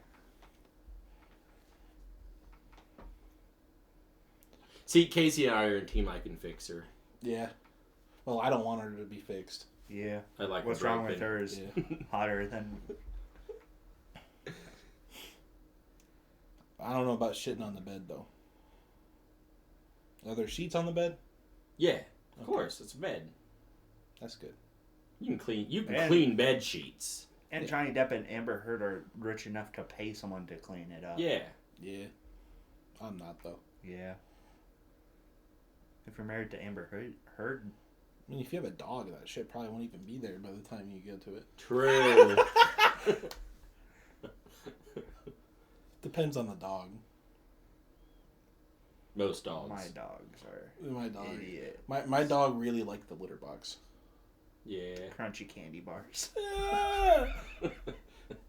Speaker 1: See, Casey and I are in team I can fix her.
Speaker 2: Yeah. Well, I don't want her to be fixed.
Speaker 3: Yeah.
Speaker 1: I like
Speaker 3: what's wrong with her is hotter than...
Speaker 2: I don't know about shitting on the bed, though. Are there sheets on the bed?
Speaker 1: Yeah, of course. It's a bed.
Speaker 2: That's good.
Speaker 1: You can clean bed sheets.
Speaker 3: And Johnny Depp and Amber Heard are rich enough to pay someone to clean it up.
Speaker 1: Yeah.
Speaker 2: Yeah. I'm not, though.
Speaker 3: Yeah. If you're married to Amber Heard...
Speaker 2: I mean, if you have a dog, that shit probably won't even be there by the time you get to it.
Speaker 1: True.
Speaker 2: Depends on the dog.
Speaker 1: Most dogs.
Speaker 3: My dogs are
Speaker 2: my dog.
Speaker 3: Idiot.
Speaker 2: My dog really liked the litter box.
Speaker 1: Yeah.
Speaker 3: Crunchy candy bars.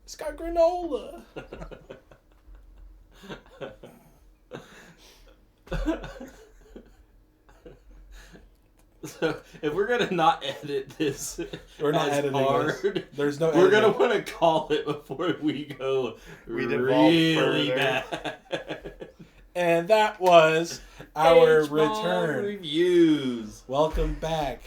Speaker 2: It's got granola.
Speaker 1: So if we're gonna not edit this,
Speaker 2: we're not editing
Speaker 1: hard,
Speaker 2: this. There's no.
Speaker 1: We're gonna want to call it before we go really bad.
Speaker 2: And that was our return.
Speaker 1: Reviews.
Speaker 2: Welcome back.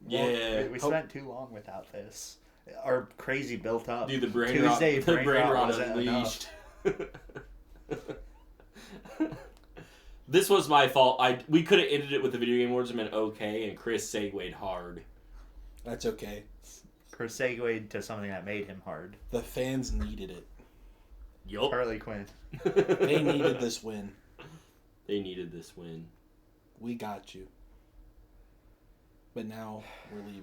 Speaker 1: Yeah,
Speaker 3: we spent too long without this. Our crazy built up.
Speaker 1: Dude, the brain
Speaker 3: Tuesday
Speaker 1: rot, the brain rot
Speaker 3: wasn't
Speaker 1: unleashed. This was my fault. We could have ended it with the Video Game Awards and been okay, and Chris segued hard.
Speaker 2: That's okay.
Speaker 3: Chris segued to something that made him hard.
Speaker 2: The fans needed it.
Speaker 1: Yup.
Speaker 3: Harley Quinn.
Speaker 2: They needed this win.
Speaker 1: They needed this win.
Speaker 2: We got you. But now we're leaving.